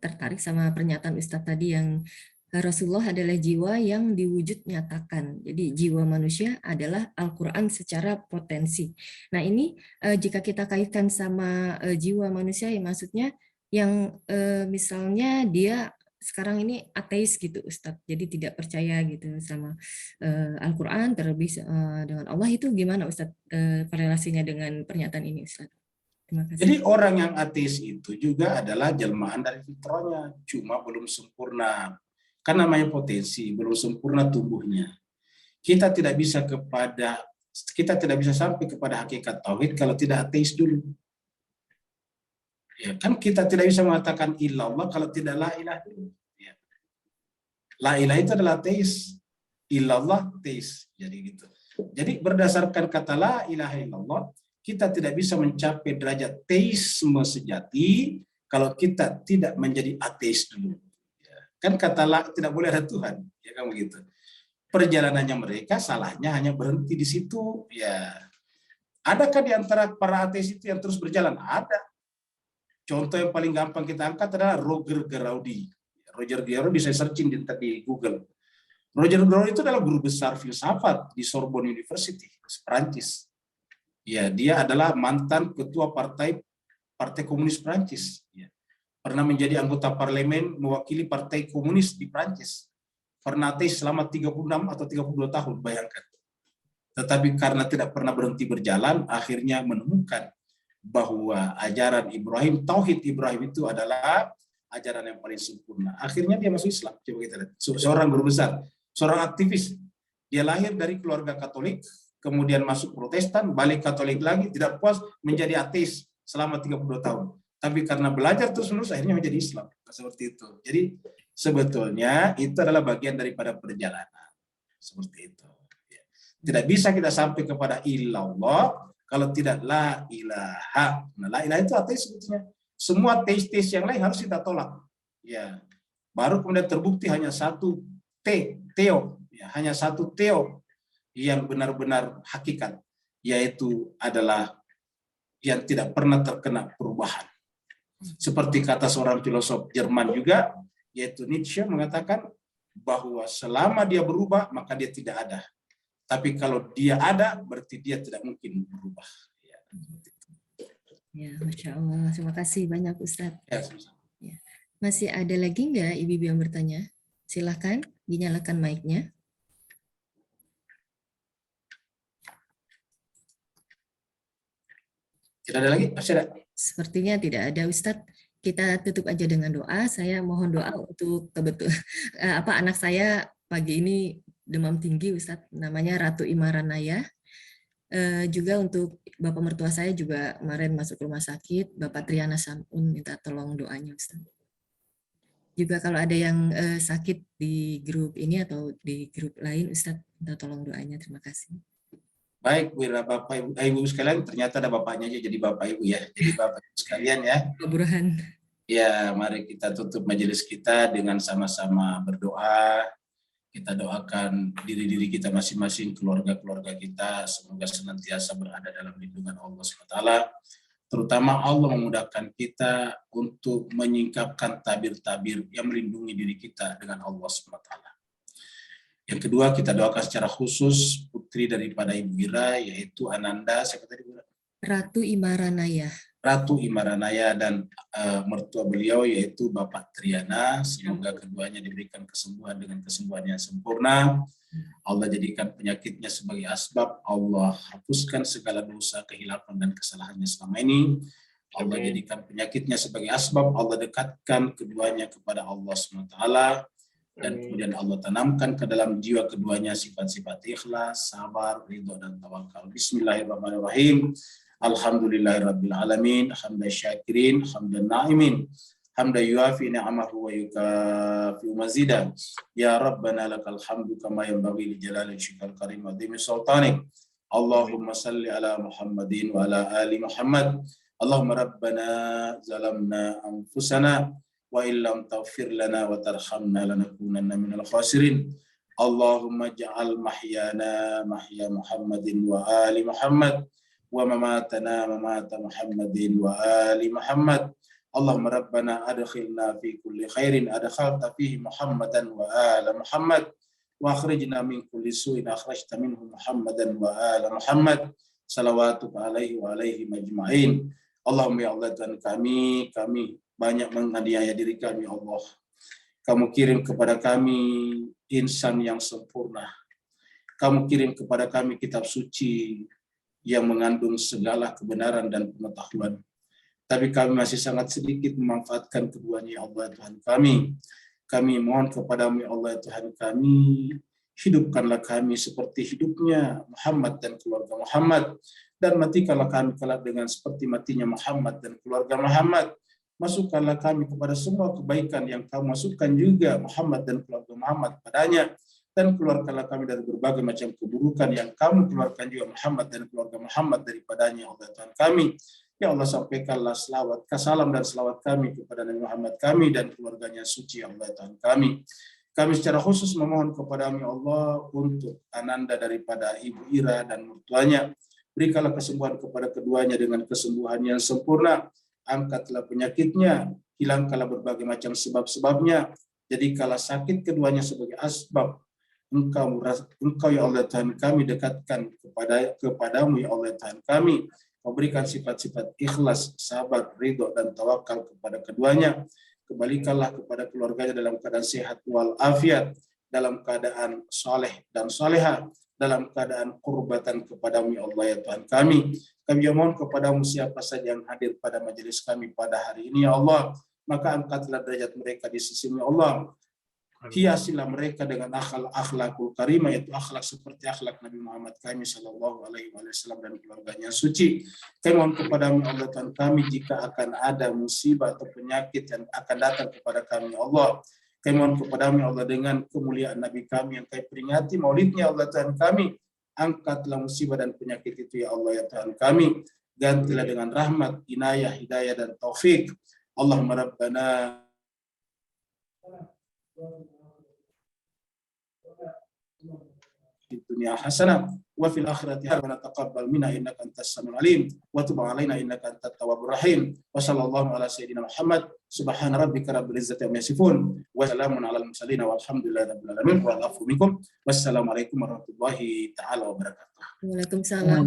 tertarik sama pernyataan Ustadz tadi yang Rasulullah adalah jiwa yang diwujud nyatakan. Jadi jiwa manusia adalah Al-Quran secara potensi. Nah ini jika kita kaitkan sama jiwa manusia, ya maksudnya yang misalnya dia sekarang ini ateis gitu Ustadz, jadi tidak percaya gitu sama Al-Quran, terlebih dengan Allah, itu gimana Ustadz korelasinya dengan pernyataan ini Ustadz? Terima kasih. Jadi orang yang ateis itu juga adalah jelmaan dari fitrahnya, cuma belum sempurna. Kan namanya potensi, belum sempurna tumbuhnya. Kita tidak bisa sampai kepada hakikat tauhid kalau tidak ateis dulu. Ya, kan kita tidak bisa mengatakan illallah kalau tidak la ilah dulu. Ya. La ilah itu adalah teis, illallah teis. Jadi gitu. Jadi berdasarkan kata la ilaha illallah, kita tidak bisa mencapai derajat teisme sejati kalau kita tidak menjadi ateis dulu. Ya. Kan kata la tidak boleh ada Tuhan, ya kan begitu. Perjalanannya mereka salahnya hanya berhenti di situ. Ya. Adakah di antara para ateis itu yang terus berjalan? Ada. Contoh yang paling gampang kita angkat adalah Roger Garaudi. Roger Garaudi bisa searching di Google. Roger Garaudi itu adalah guru besar filsafat di Sorbonne University, Prancis. Ya, dia adalah mantan ketua Partai Komunis Prancis. Ya. Pernah menjadi anggota parlemen mewakili Partai Komunis di Prancis. Pernah ateis selama 36 atau 32 tahun, bayangkan. Tetapi karena tidak pernah berhenti berjalan, akhirnya menemukan bahwa ajaran Ibrahim, tauhid Ibrahim itu adalah ajaran yang paling sempurna. Akhirnya dia masuk Islam. Coba kita lihat. Seorang guru besar, seorang aktivis. Dia lahir dari keluarga Katolik, kemudian masuk Protestan, balik Katolik lagi, tidak puas menjadi ateis selama 32 tahun. Tapi karena belajar terus-menerus akhirnya menjadi Islam. Seperti itu. Jadi sebetulnya itu adalah bagian daripada perjalanan. Seperti itu. Tidak bisa kita sampai kepada illallah kalau tidak la ilaha. Nah, la ilaha itu ateis sebetulnya. Semua teis-teis yang lain harus kita tolak. Ya. Baru kemudian terbukti hanya satu teo, ya, hanya satu teo yang benar-benar hakikat, yaitu adalah yang tidak pernah terkena perubahan. Seperti kata seorang filosof Jerman juga, yaitu Nietzsche, mengatakan bahwa selama dia berubah, maka dia tidak ada. Tapi kalau dia ada, berarti dia tidak mungkin berubah. Ya, Masya Allah. Terima kasih banyak Ustadz. Ya, masih ada lagi nggak ibu-ibu yang bertanya? Silakan dinyalakan mic-nya. Tidak ada lagi? Masih ada? Sepertinya tidak ada Ustadz. Kita tutup aja dengan doa. Saya mohon doa untuk anak saya pagi ini demam tinggi Ustadz, namanya Ratu Imaranaya. Juga untuk Bapak mertua saya juga kemarin masuk rumah sakit, Bapak Triana Samun, minta tolong doanya Ustadz. Juga kalau ada yang sakit di grup ini atau di grup lain, Ustadz minta tolong doanya, terima kasih. Baik, Bapak Ibu sekalian, ternyata ada bapaknya aja jadi Bapak Ibu ya. Jadi Bapak Ibu sekalian ya. Pak Burhan. Ya, mari kita tutup majelis kita dengan sama-sama berdoa. Kita doakan diri-diri kita masing-masing, keluarga-keluarga kita, semoga senantiasa berada dalam lindungan Allah SWT. Terutama Allah memudahkan kita untuk menyingkapkan tabir-tabir yang melindungi diri kita dengan Allah SWT. Yang kedua, kita doakan secara khusus putri daripada Ibu Ira, yaitu Ananda, siapa tadi? Ratu Imaranaya. Ratu Imaranaya dan mertua beliau yaitu Bapak Triana. Semoga keduanya diberikan kesembuhan dengan kesembuhan yang sempurna. Allah jadikan penyakitnya sebagai asbab. Allah hapuskan segala dosa, kehilapan dan kesalahannya selama ini. Allah jadikan penyakitnya sebagai asbab. Allah dekatkan keduanya kepada Allah SWT. Dan kemudian Allah tanamkan ke dalam jiwa keduanya sifat-sifat ikhlas, sabar, ridho dan tawakal. Bismillahirrahmanirrahim. Alhamdulillahirabbil alamin, hamdan syakirin, hamdan na'imin, hamdan yuafi ni'amahu wa yukafi mazidan. Ya Rabbana lakal hamdu kama yanbaghi li jalali wajhikal karim wa azimi sultanik. Allahumma salli ala Muhammadin wa ala ali Muhammad. Allahumma rabbana zalamna anfusana wa illam taghfir lana wa tarhamna lanakunanna minal khasirin. Allahumma ja'al mahyana mahya Muhammadin wa ali Muhammad wa mamatana mamata Muhammadin wa ali Muhammad. Allahumma rabbana adkhilna fi kulli khairin adkhalta fihi Muhammadan wa ala Muhammad wa akhrijna min kulli su'in akhrajta minhu Muhammadan wa ala Muhammad. Salawatuka alaihi wa alaihi majma'in. Allahumma ya Allah, Tuhan kami banyak menganiaya diri kami, Allah. Kamu kirim kepada kami insan yang sempurna. Kamu kirim kepada kami kitab suci yang mengandung segala kebenaran dan pengetahuan. Tapi kami masih sangat sedikit memanfaatkan keduanya, ya Allah Tuhan kami. Kami mohon kepadamu, ya Allah Tuhan kami, hidupkanlah kami seperti hidupnya Muhammad dan keluarga Muhammad, dan matikanlah kami kelak dengan seperti matinya Muhammad dan keluarga Muhammad. Masukkanlah kami kepada semua kebaikan yang kamu masukkan juga Muhammad dan keluarga Muhammad padanya, dan keluarkanlah kami dari berbagai macam keburukan yang kamu keluarkan juga Muhammad dan keluarga Muhammad daripadanya, Allah Tuhan kami. Ya Allah, sampaikanlah selawat, salam dan selawat kami kepada Nabi Muhammad kami dan keluarganya suci, Allah Tuhan kami. Kami secara khusus memohon kepadamu, ya Allah, untuk Ananda daripada Ibu Ira dan mertuanya. Berikanlah kesembuhan kepada keduanya dengan kesembuhan yang sempurna. Angkatlah penyakitnya, hilangkanlah berbagai macam sebab-sebabnya. Jadikanlah sakit keduanya sebagai asbab. Engkau ya Allah Tuhan kami dekatkan kepadamu, ya Allah Tuhan kami. Kau berikan sifat-sifat ikhlas, sabar, ridho dan tawakal kepada keduanya. Kembalikanlah kepada keluarganya dalam keadaan sehat walafiat, dalam keadaan soleh dan soleha, dalam keadaan qurbatan kepadamu, ya Allah ya Tuhan kami. Kami mohon kepadamu siapa saja yang hadir pada majelis kami pada hari ini, ya Allah, maka angkatlah derajat mereka di sisimu, ya Allah. Hiasilah mereka dengan akhlakul karimah, yaitu akhlak seperti akhlak Nabi Muhammad kami sallallahu alaihi wasallam dan keluarganya suci. Kami mohon kepadamu, Allah Tuhan kami, jika akan ada musibah atau penyakit yang akan datang kepada kami, Allah, kami mohon kepadamu, Allah, dengan kemuliaan Nabi kami yang kami peringati maulidnya, Allah Tuhan kami, angkatlah musibah dan penyakit itu, ya Allah ya Tuhan kami. Gantilah dengan rahmat, inayah, hidayah dan taufik. Allahumma rabbana di dunia hasanah wa fil akhirati hasanah taqabbal minna innaka antas samiul alim wa tub alaina innaka antat tawwabur rahim wa sallallahu ala sayyidina Muhammad subhana rabbika rabbil izzati amma yasifun wa salamun alal mursalin walhamdulillahi rabbil alamin wa afu minkum wassalamualaikum warahmatullahi taala wabarakatuh. Waalaikumsalam.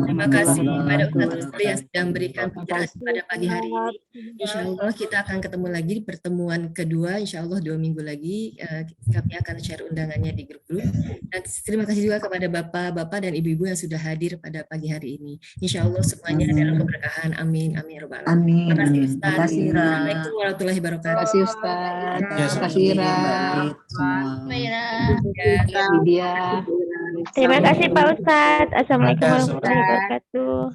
Terima kasih kepada Ustaz Lutfi yang sudah memberikan pencerahan pada pagi hari ini. Insya Allah kita akan ketemu lagi di pertemuan kedua, insya Allah 2 minggu lagi. Kami akan share undangannya di grup-grup. Dan terima kasih juga kepada bapak-bapak dan ibu-ibu yang sudah hadir pada pagi hari ini. Insya Allah semuanya adalah keberkahan. Amin. Amin. Ya Rabbal Alamin. Amin. Terima kasih Terima Ustaz. kasih, Ra. Assalamualaikum warahmatullahi Terima wabarakatuh. kasih, Ustaz. Ya, Terima kasih, Ra. Mbak Semua. Ya. Lydia. Terima kasih Pak Ustadz. Assalamualaikum Terima kasih, warahmatullahi wabarakatuh.